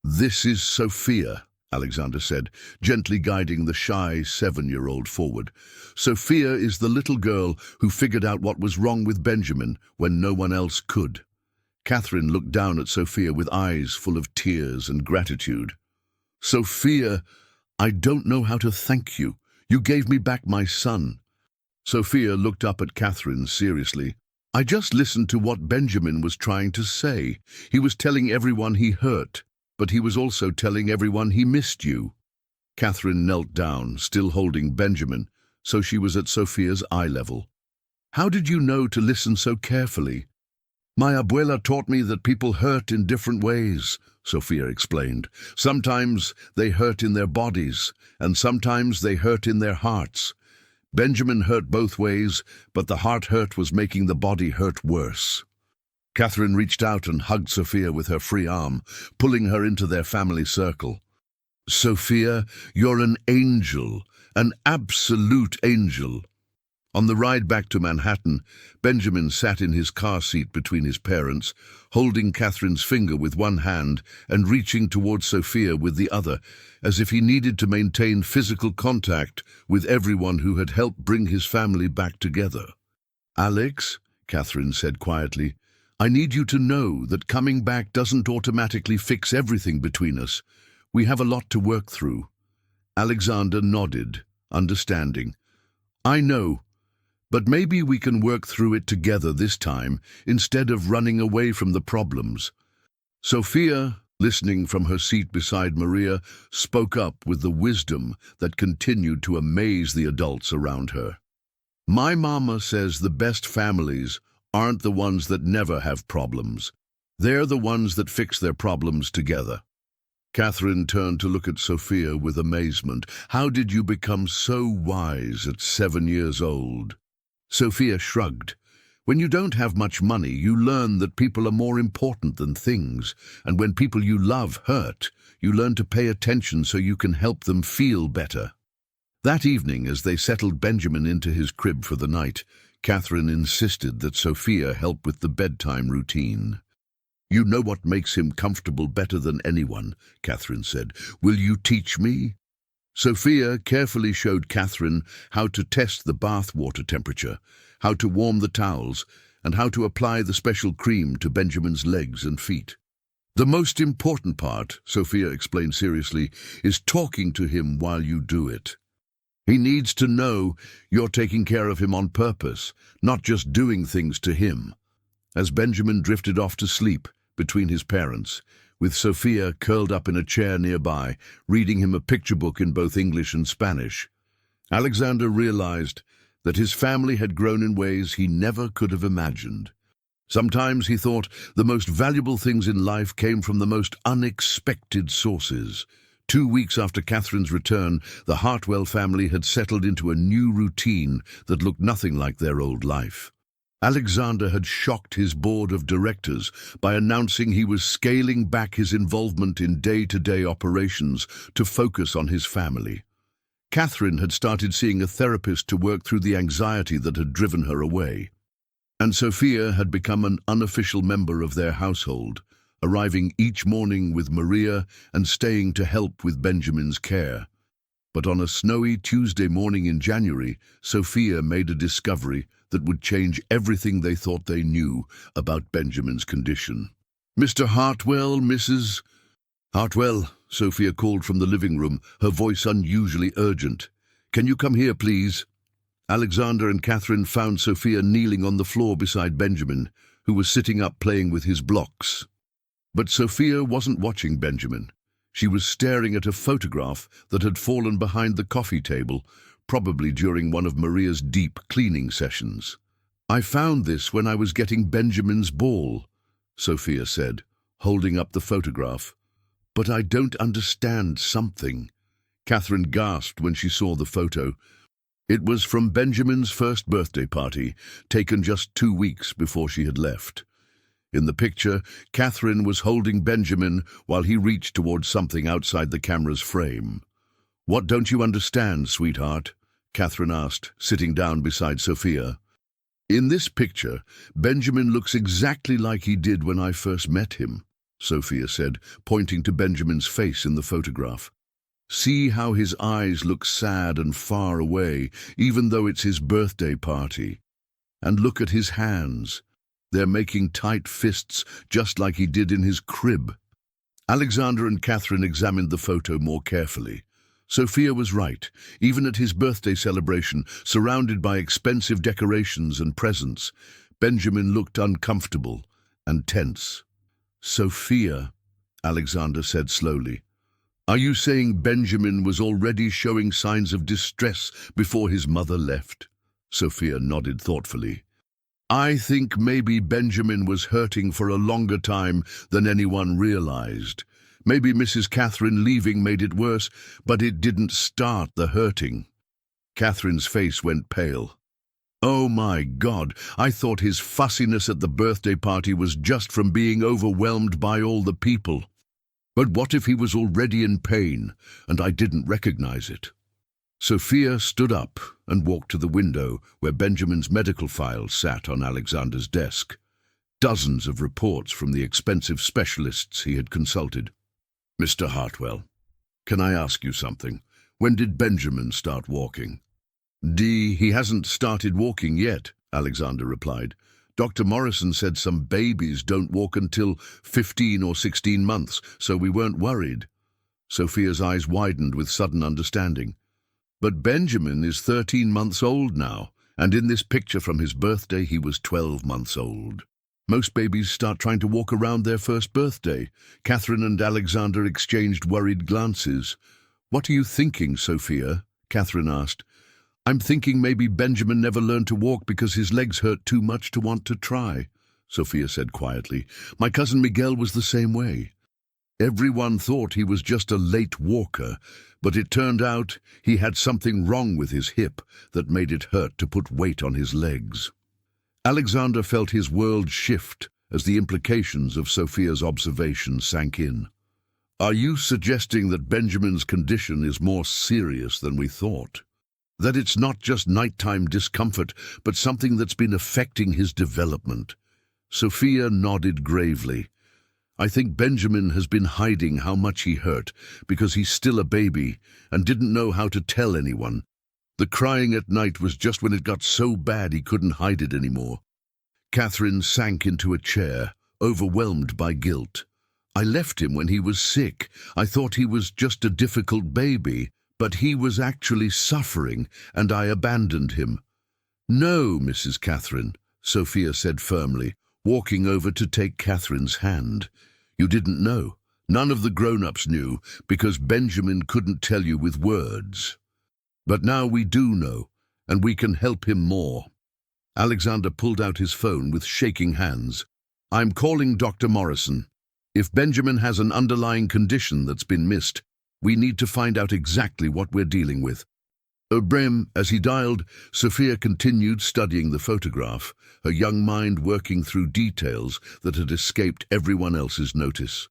"This is Sophia," Alexander said, gently guiding the shy 7-year-old forward. Sophia is the little girl who figured out what was wrong with Benjamin when no one else could. Catherine looked down at Sophia with eyes full of tears and gratitude. Sophia, I don't know how to thank you. You gave me back my son. Sophia looked up at Catherine seriously. I just listened to what Benjamin was trying to say. He was telling everyone he hurt, but he was also telling everyone he missed you. Catherine knelt down, still holding Benjamin, so she was at Sophia's eye level. How did you know to listen so carefully? My abuela taught me that people hurt in different ways, Sophia explained. Sometimes they hurt in their bodies, and sometimes they hurt in their hearts. Benjamin hurt both ways, but the heart hurt was making the body hurt worse. Catherine reached out and hugged Sophia with her free arm, pulling her into their family circle. Sophia, you're an angel, an absolute angel. On the ride back to Manhattan, Benjamin sat in his car seat between his parents, holding Catherine's finger with one hand and reaching towards Sophia with the other, as if he needed to maintain physical contact with everyone who had helped bring his family back together. Alex, Catherine said quietly, I need you to know that coming back doesn't automatically fix everything between us. We have a lot to work through. Alexander nodded, understanding. I know. But maybe we can work through it together this time, instead of running away from the problems. Sophia, listening from her seat beside Maria, spoke up with the wisdom that continued to amaze the adults around her. My mama says the best families aren't the ones that never have problems. They're the ones that fix their problems together. Catherine turned to look at Sophia with amazement. How did you become so wise at 7 years old? Sophia shrugged. When you don't have much money, you learn that people are more important than things, and when people you love hurt, you learn to pay attention so you can help them feel better. That evening, as they settled Benjamin into his crib for the night, Catherine insisted that Sophia help with the bedtime routine. You know what makes him comfortable better than anyone, Catherine said. Will you teach me? Sophia carefully showed Catherine how to test the bath water temperature, how to warm the towels, and how to apply the special cream to Benjamin's legs and feet. The most important part, Sophia explained seriously, is talking to him while you do it. He needs to know you're taking care of him on purpose, not just doing things to him. As Benjamin drifted off to sleep between his parents, with Sophia curled up in a chair nearby, reading him a picture book in both English and Spanish, Alexander realized that his family had grown in ways he never could have imagined. Sometimes he thought the most valuable things in life came from the most unexpected sources. 2 weeks after Catherine's return, the Hartwell family had settled into a new routine that looked nothing like their old life. Alexander had shocked his board of directors by announcing he was scaling back his involvement in day-to-day operations to focus on his family. Catherine had started seeing a therapist to work through the anxiety that had driven her away. And Sophia had become an unofficial member of their household, arriving each morning with Maria and staying to help with Benjamin's care. But on a snowy Tuesday morning in January, Sophia made a discovery that would change everything they thought they knew about Benjamin's condition. Mr. Hartwell, Mrs. Hartwell, Sophia called from the living room, her voice unusually urgent. Can you come here, please? Alexander and Catherine found Sophia kneeling on the floor beside Benjamin, who was sitting up playing with his blocks. But Sophia wasn't watching Benjamin. She was staring at a photograph that had fallen behind the coffee table, probably during one of Maria's deep cleaning sessions. I found this when I was getting Benjamin's ball, Sophia said, holding up the photograph. But I don't understand something. Catherine gasped when she saw the photo. It was from Benjamin's first birthday party, taken just 2 weeks before she had left. In the picture, Catherine was holding Benjamin while he reached towards something outside the camera's frame. What don't you understand, sweetheart? Catherine asked, sitting down beside Sophia. In this picture, Benjamin looks exactly like he did when I first met him, Sophia said, pointing to Benjamin's face in the photograph. See how his eyes look sad and far away, even though it's his birthday party. And look at his hands. They're making tight fists, just like he did in his crib. Alexander and Catherine examined the photo more carefully. Sophia was right. Even at his birthday celebration, surrounded by expensive decorations and presents, Benjamin looked uncomfortable and tense. "Sophia," Alexander said slowly, "are you saying Benjamin was already showing signs of distress before his mother left?" Sophia nodded thoughtfully. "I think maybe Benjamin was hurting for a longer time than anyone realized. Maybe Mrs. Catherine leaving made it worse, but it didn't start the hurting." Catherine's face went pale. "Oh my God, I thought his fussiness at the birthday party was just from being overwhelmed by all the people. But what if he was already in pain, and I didn't recognize it?" Sophia stood up and walked to the window where Benjamin's medical files sat on Alexander's desk. Dozens of reports from the expensive specialists he had consulted. "Mr. Hartwell, can I ask you something? When did Benjamin start walking?" He hasn't started walking yet," Alexander replied. "Dr. Morrison said some babies don't walk until 15 or 16 months, so we weren't worried." Sophia's eyes widened with sudden understanding. "But Benjamin is 13 months old now, and in this picture from his birthday he was 12 months old. Most babies start trying to walk around their first birthday." Catherine and Alexander exchanged worried glances. "What are you thinking, Sophia?" Catherine asked. "I'm thinking maybe Benjamin never learned to walk because his legs hurt too much to want to try," Sophia said quietly. "My cousin Miguel was the same way. Everyone thought he was just a late walker, but it turned out he had something wrong with his hip that made it hurt to put weight on his legs." Alexander felt his world shift as the implications of Sophia's observation sank in. "Are you suggesting that Benjamin's condition is more serious than we thought? That it's not just nighttime discomfort, but something that's been affecting his development?" Sophia nodded gravely. "I think Benjamin has been hiding how much he hurt because he's still a baby and didn't know how to tell anyone. The crying at night was just when it got so bad he couldn't hide it anymore." Catherine sank into a chair, overwhelmed by guilt. "I left him when he was sick. I thought he was just a difficult baby, but he was actually suffering, and I abandoned him." "No, Mrs. Catherine," Sophia said firmly, walking over to take Catherine's hand. "You didn't know. None of the grown-ups knew, because Benjamin couldn't tell you with words. But now we do know, and we can help him more." Alexander pulled out his phone with shaking hands. "I'm calling Dr. Morrison. If Benjamin has an underlying condition that's been missed, we need to find out exactly what we're dealing with." As he dialed, Sophia continued studying the photograph, her young mind working through details that had escaped everyone else's notice.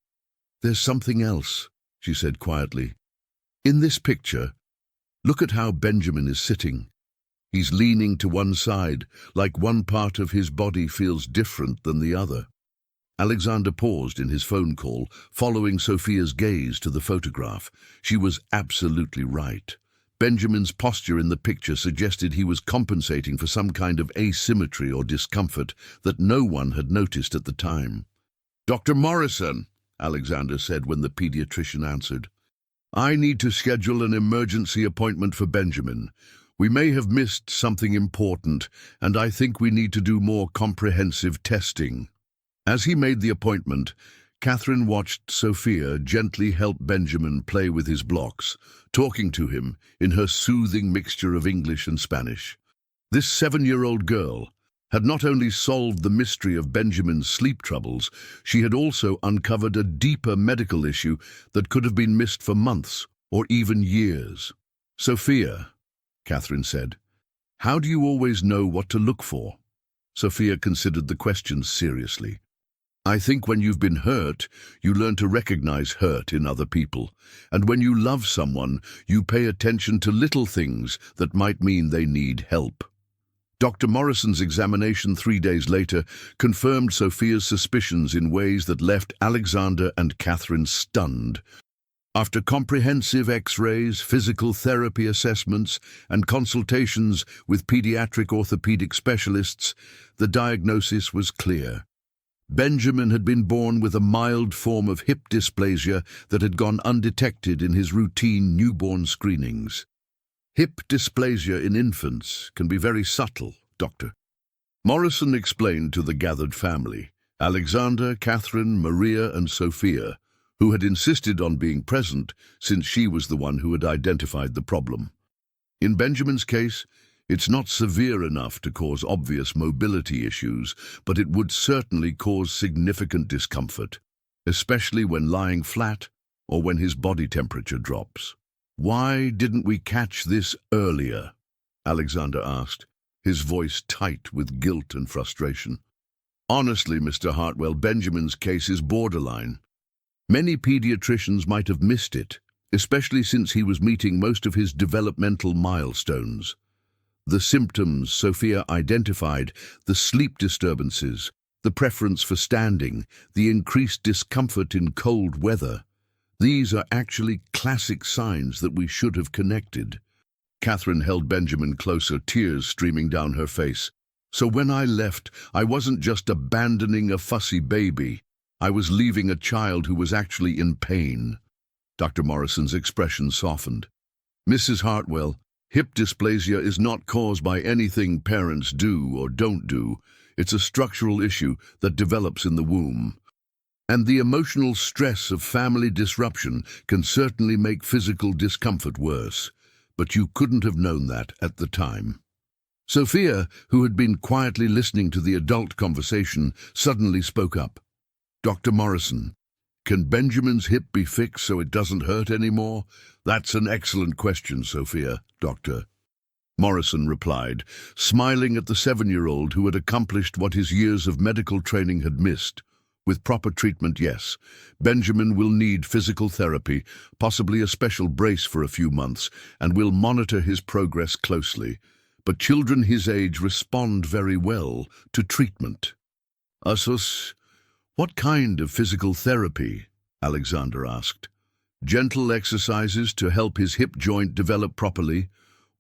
"There's something else," she said quietly. "In this picture, look at how Benjamin is sitting. He's leaning to one side, like one part of his body feels different than the other." Alexander paused in his phone call, following Sophia's gaze to the photograph. She was absolutely right. Benjamin's posture in the picture suggested he was compensating for some kind of asymmetry or discomfort that no one had noticed at the time. "Dr. Morrison," Alexander said when the pediatrician answered, "I need to schedule an emergency appointment for Benjamin. We may have missed something important, and I think we need to do more comprehensive testing." As he made the appointment, Catherine watched Sophia gently help Benjamin play with his blocks, talking to him in her soothing mixture of English and Spanish. This 7-year-old girl had not only solved the mystery of Benjamin's sleep troubles, she had also uncovered a deeper medical issue that could have been missed for months or even years. "Sophia," Catherine said, "how do you always know what to look for?" Sophia considered the question seriously. "I think when you've been hurt, you learn to recognize hurt in other people. And when you love someone, you pay attention to little things that might mean they need help." Dr. Morrison's examination 3 days later confirmed Sophia's suspicions in ways that left Alexander and Catherine stunned. After comprehensive X-rays, physical therapy assessments, and consultations with pediatric orthopedic specialists, the diagnosis was clear. Benjamin had been born with a mild form of hip dysplasia that had gone undetected in his routine newborn screenings. Hip dysplasia in infants can be very subtle, Doctor. Morrison explained to the gathered family, Alexander, Catherine, Maria, and Sophia, who had insisted on being present since she was the one who had identified the problem. In Benjamin's case, it's not severe enough to cause obvious mobility issues, but it would certainly cause significant discomfort, especially when lying flat or when his body temperature drops. "Why didn't we catch this earlier?" Alexander asked, his voice tight with guilt and frustration. "Honestly, Mr. Hartwell, Benjamin's case is borderline. Many pediatricians might have missed it, especially since he was meeting most of his developmental milestones. The symptoms Sophia identified, the sleep disturbances, the preference for standing, the increased discomfort in cold weather, these are actually classic signs that we should have connected." Catherine held Benjamin closer, tears streaming down her face. "So when I left, I wasn't just abandoning a fussy baby. I was leaving a child who was actually in pain." Dr. Morrison's expression softened. "Mrs. Hartwell, hip dysplasia is not caused by anything parents do or don't do. It's a structural issue that develops in the womb. And the emotional stress of family disruption can certainly make physical discomfort worse. But you couldn't have known that at the time." Sophia, who had been quietly listening to the adult conversation, suddenly spoke up. "Dr. Morrison, can Benjamin's hip be fixed so it doesn't hurt anymore?" "That's an excellent question, Sophia, Doctor," Morrison replied, smiling at the 7-year-old who had accomplished what his years of medical training had missed. "With proper treatment, yes. Benjamin will need physical therapy, possibly a special brace for a few months, and we'll monitor his progress closely. But children his age respond very well to treatment." "Asus, what kind of physical therapy?" Alexander asked. "Gentle exercises to help his hip joint develop properly,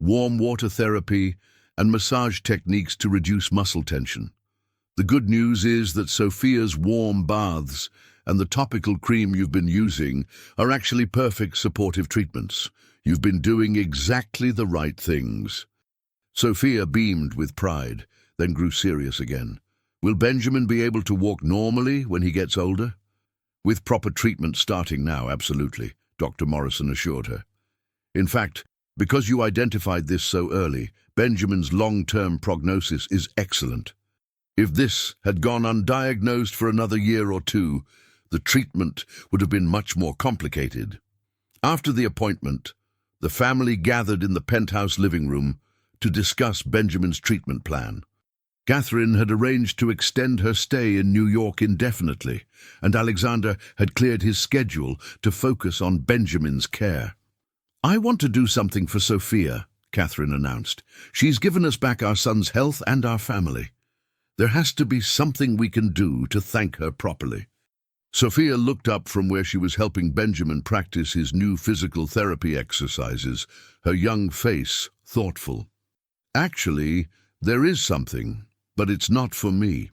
warm water therapy, and massage techniques to reduce muscle tension. The good news is that Sophia's warm baths and the topical cream you've been using are actually perfect supportive treatments. You've been doing exactly the right things." Sophia beamed with pride, then grew serious again. "Will Benjamin be able to walk normally when he gets older?" "With proper treatment starting now, absolutely," Dr. Morrison assured her. "In fact, because you identified this so early, Benjamin's long-term prognosis is excellent. If this had gone undiagnosed for another year or two, the treatment would have been much more complicated." After the appointment, the family gathered in the penthouse living room to discuss Benjamin's treatment plan. Catherine had arranged to extend her stay in New York indefinitely, and Alexander had cleared his schedule to focus on Benjamin's care. "I want to do something for Sophia," Catherine announced. "She's given us back our son's health and our family. There has to be something we can do to thank her properly." Sophia looked up from where she was helping Benjamin practice his new physical therapy exercises, her young face thoughtful. "Actually, there is something, but it's not for me."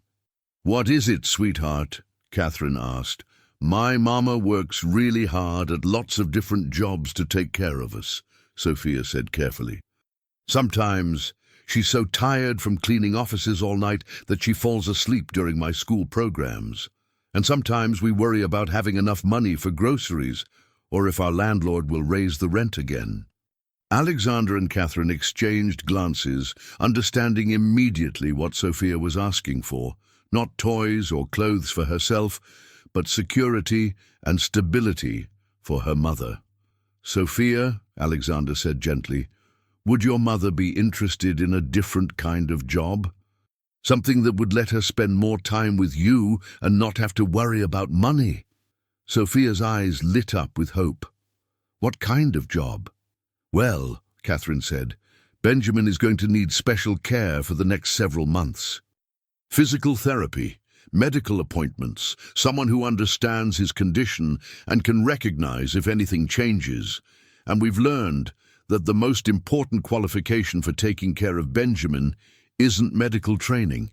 "What is it, sweetheart?" Catherine asked. "My mama works really hard at lots of different jobs to take care of us," Sophia said carefully. "Sometimes she's so tired from cleaning offices all night that she falls asleep during my school programs. And sometimes we worry about having enough money for groceries, or if our landlord will raise the rent again." Alexander and Catherine exchanged glances, understanding immediately what Sophia was asking for. Not toys or clothes for herself, but security and stability for her mother. "Sophia," Alexander said gently, "would your mother be interested in a different kind of job? Something that would let her spend more time with you and not have to worry about money?" Sophia's eyes lit up with hope. "What kind of job?" "Well," Catherine said, "Benjamin is going to need special care for the next several months. Physical therapy, medical appointments, someone who understands his condition and can recognize if anything changes. And we've learned that the most important qualification for taking care of Benjamin isn't medical training.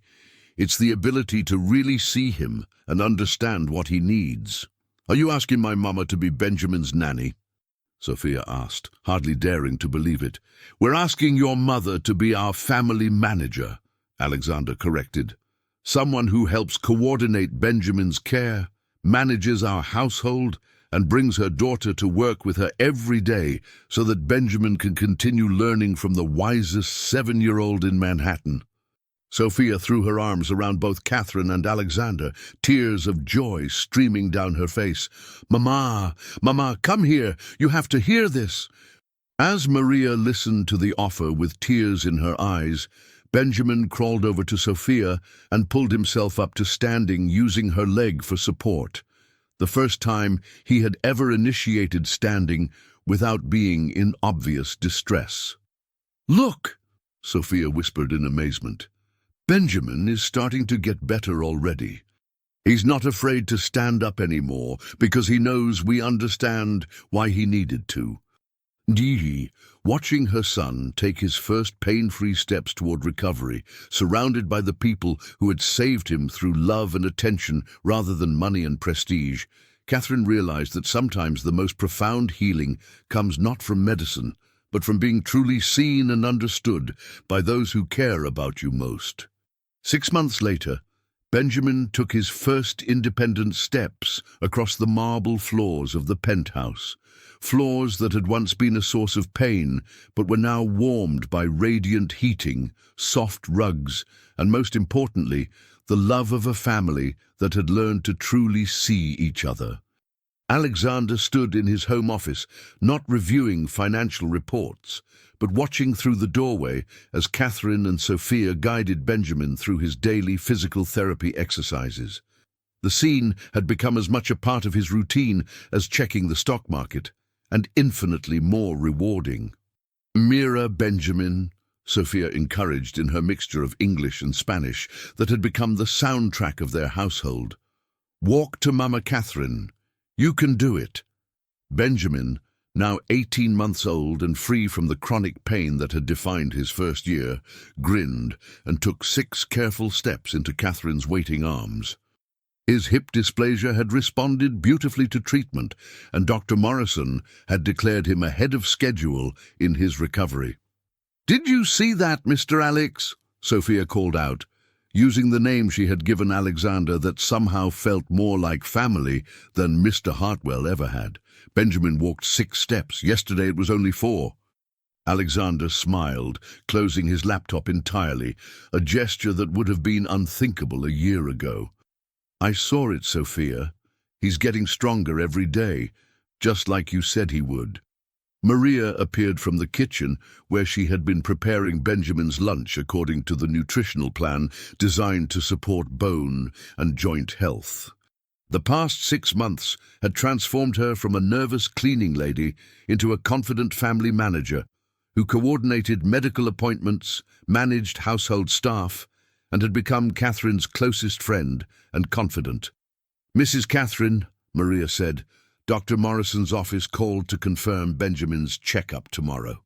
It's the ability to really see him and understand what he needs. "Are you asking my mama to be Benjamin's nanny?" Sophia asked, hardly daring to believe it. "We're asking your mother to be our family manager," Alexander corrected. "Someone who helps coordinate Benjamin's care, manages our household, and brings her daughter to work with her every day so that Benjamin can continue learning from the wisest 7-year-old in Manhattan." Sophia threw her arms around both Catherine and Alexander, tears of joy streaming down her face. "Mama, Mama, come here. You have to hear this." As Maria listened to the offer with tears in her eyes, Benjamin crawled over to Sophia and pulled himself up to standing, using her leg for support. The first time he had ever initiated standing without being in obvious distress. "Look," Sophia whispered in amazement. "Benjamin is starting to get better already. He's not afraid to stand up anymore because he knows we understand why he needed to." Dee, watching her son take his first pain-free steps toward recovery, surrounded by the people who had saved him through love and attention rather than money and prestige, Catherine realized that sometimes the most profound healing comes not from medicine, but from being truly seen and understood by those who care about you most. 6 months later, Benjamin took his first independent steps across the marble floors of the penthouse, floors that had once been a source of pain but were now warmed by radiant heating, soft rugs, and most importantly, the love of a family that had learned to truly see each other. Alexander stood in his home office, not reviewing financial reports, but watching through the doorway as Catherine and Sophia guided Benjamin through his daily physical therapy exercises. The scene had become as much a part of his routine as checking the stock market, and infinitely more rewarding. "Mira, Benjamin," Sophia encouraged in her mixture of English and Spanish that had become the soundtrack of their household. "Walk to Mama Catherine. You can do it." Benjamin, now 18 months old and free from the chronic pain that had defined his first year, grinned and took 6 careful steps into Catherine's waiting arms. His hip dysplasia had responded beautifully to treatment, and Dr. Morrison had declared him ahead of schedule in his recovery. "Did you see that, Mr. Alex?" Sophia called out, using the name she had given Alexander that somehow felt more like family than Mr. Hartwell ever had. "Benjamin walked 6 steps. Yesterday it was only 4. Alexander smiled, closing his laptop entirely, a gesture that would have been unthinkable a year ago. "I saw it, Sophia. He's getting stronger every day, just like you said he would." Maria appeared from the kitchen, where she had been preparing Benjamin's lunch according to the nutritional plan designed to support bone and joint health. The past 6 months had transformed her from a nervous cleaning lady into a confident family manager who coordinated medical appointments, managed household staff, and had become Catherine's closest friend and confidant. "Mrs. Catherine," Maria said, "Dr. Morrison's office called to confirm Benjamin's checkup tomorrow.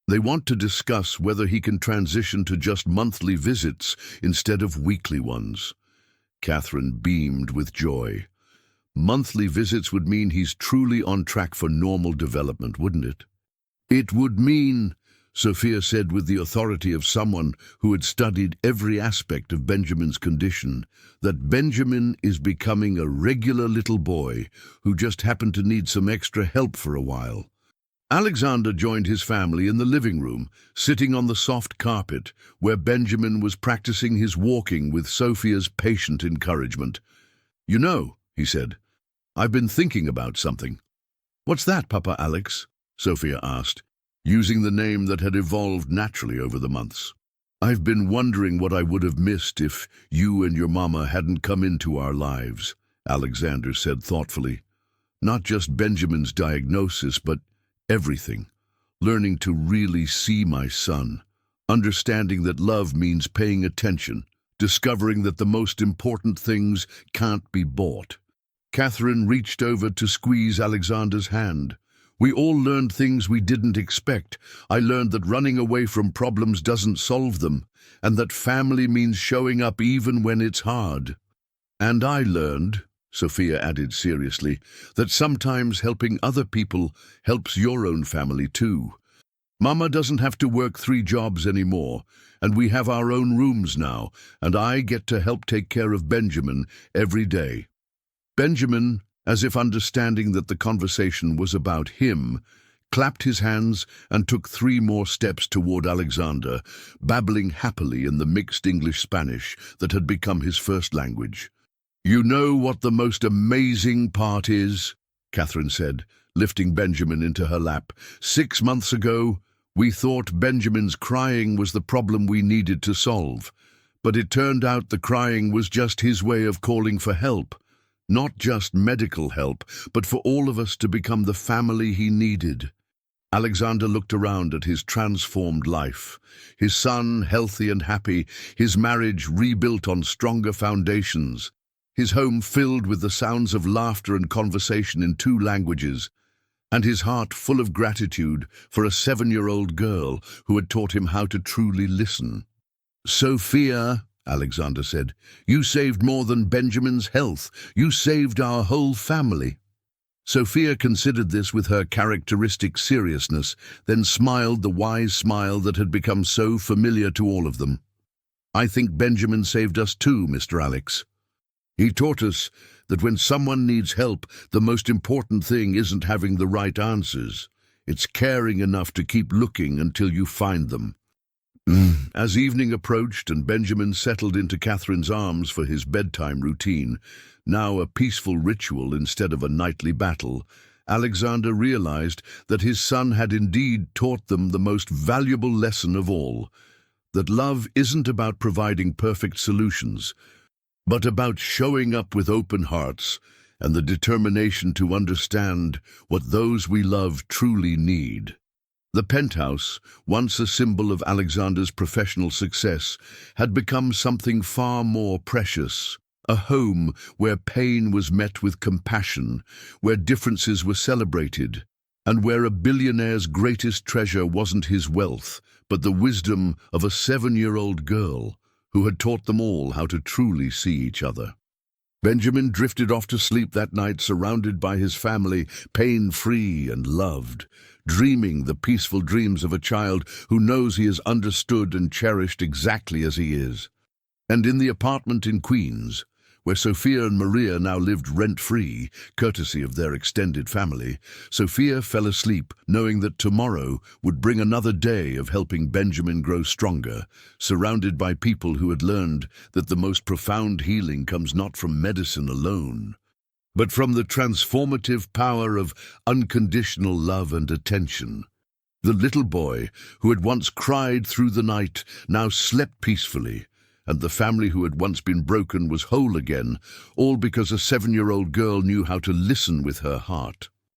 They want to discuss whether he can transition to just monthly visits instead of weekly ones." Catherine beamed with joy. Monthly visits would mean he's truly on track for normal development, wouldn't it? "It would mean," Sophia said with the authority of someone who had studied every aspect of Benjamin's condition, "that Benjamin is becoming a regular little boy who just happened to need some extra help for a while." Alexander joined his family in the living room, sitting on the soft carpet, where Benjamin was practicing his walking with Sophia's patient encouragement. "You know," he said, "I've been thinking about something." "What's that, Papa Alex?" Sophia asked, using the name that had evolved naturally over the months. "I've been wondering what I would have missed if you and your mama hadn't come into our lives," Alexander said thoughtfully. "Not just Benjamin's diagnosis, but everything. Learning to really see my son, understanding that love means paying attention, discovering that the most important things can't be bought. Catherine reached over to squeeze Alexander's hand. We all learned things we didn't expect. I learned that running away from problems doesn't solve them, and that family means showing up even when it's hard. And I learned, Sophia added seriously, that sometimes helping other people helps your own family too. Mama doesn't have to work 3 jobs anymore, and we have our own rooms now, and I get to help take care of Benjamin every day. Benjamin, as if understanding that the conversation was about him, clapped his hands and took 3 more steps toward Alexander, babbling happily in the mixed English-Spanish that had become his first language. "You know what the most amazing part is?" Catherine said, lifting Benjamin into her lap. "6 months ago, we thought Benjamin's crying was the problem we needed to solve, but it turned out the crying was just his way of calling for help. Not just medical help, but for all of us to become the family he needed." Alexander looked around at his transformed life. His son healthy and happy, his marriage rebuilt on stronger foundations, his home filled with the sounds of laughter and conversation in 2 languages, and his heart full of gratitude for a 7-year-old girl who had taught him how to truly listen. "Sophia," Alexander said, "you saved more than Benjamin's health. You saved our whole family." Sophia considered this with her characteristic seriousness, then smiled the wise smile that had become so familiar to all of them. "I think Benjamin saved us too, Mr. Alex. He taught us that when someone needs help, the most important thing isn't having the right answers. It's caring enough to keep looking until you find them." As evening approached and Benjamin settled into Catherine's arms for his bedtime routine, now a peaceful ritual instead of a nightly battle, Alexander realized that his son had indeed taught them the most valuable lesson of all, that love isn't about providing perfect solutions, but about showing up with open hearts and the determination to understand what those we love truly need. The penthouse, once a symbol of Alexander's professional success, had become something far more precious. A home where pain was met with compassion, where differences were celebrated, and where a billionaire's greatest treasure wasn't his wealth, but the wisdom of a 7-year-old girl who had taught them all how to truly see each other. Benjamin drifted off to sleep that night surrounded by his family, pain-free and loved, dreaming the peaceful dreams of a child who knows he is understood and cherished exactly as he is. And in the apartment in Queens, where Sophia and Maria now lived rent-free, courtesy of their extended family, Sophia fell asleep knowing that tomorrow would bring another day of helping Benjamin grow stronger, surrounded by people who had learned that the most profound healing comes not from medicine alone, but from the transformative power of unconditional love and attention. The little boy, who had once cried through the night, now slept peacefully, and the family who had once been broken was whole again, all because a 7-year-old girl knew how to listen with her heart.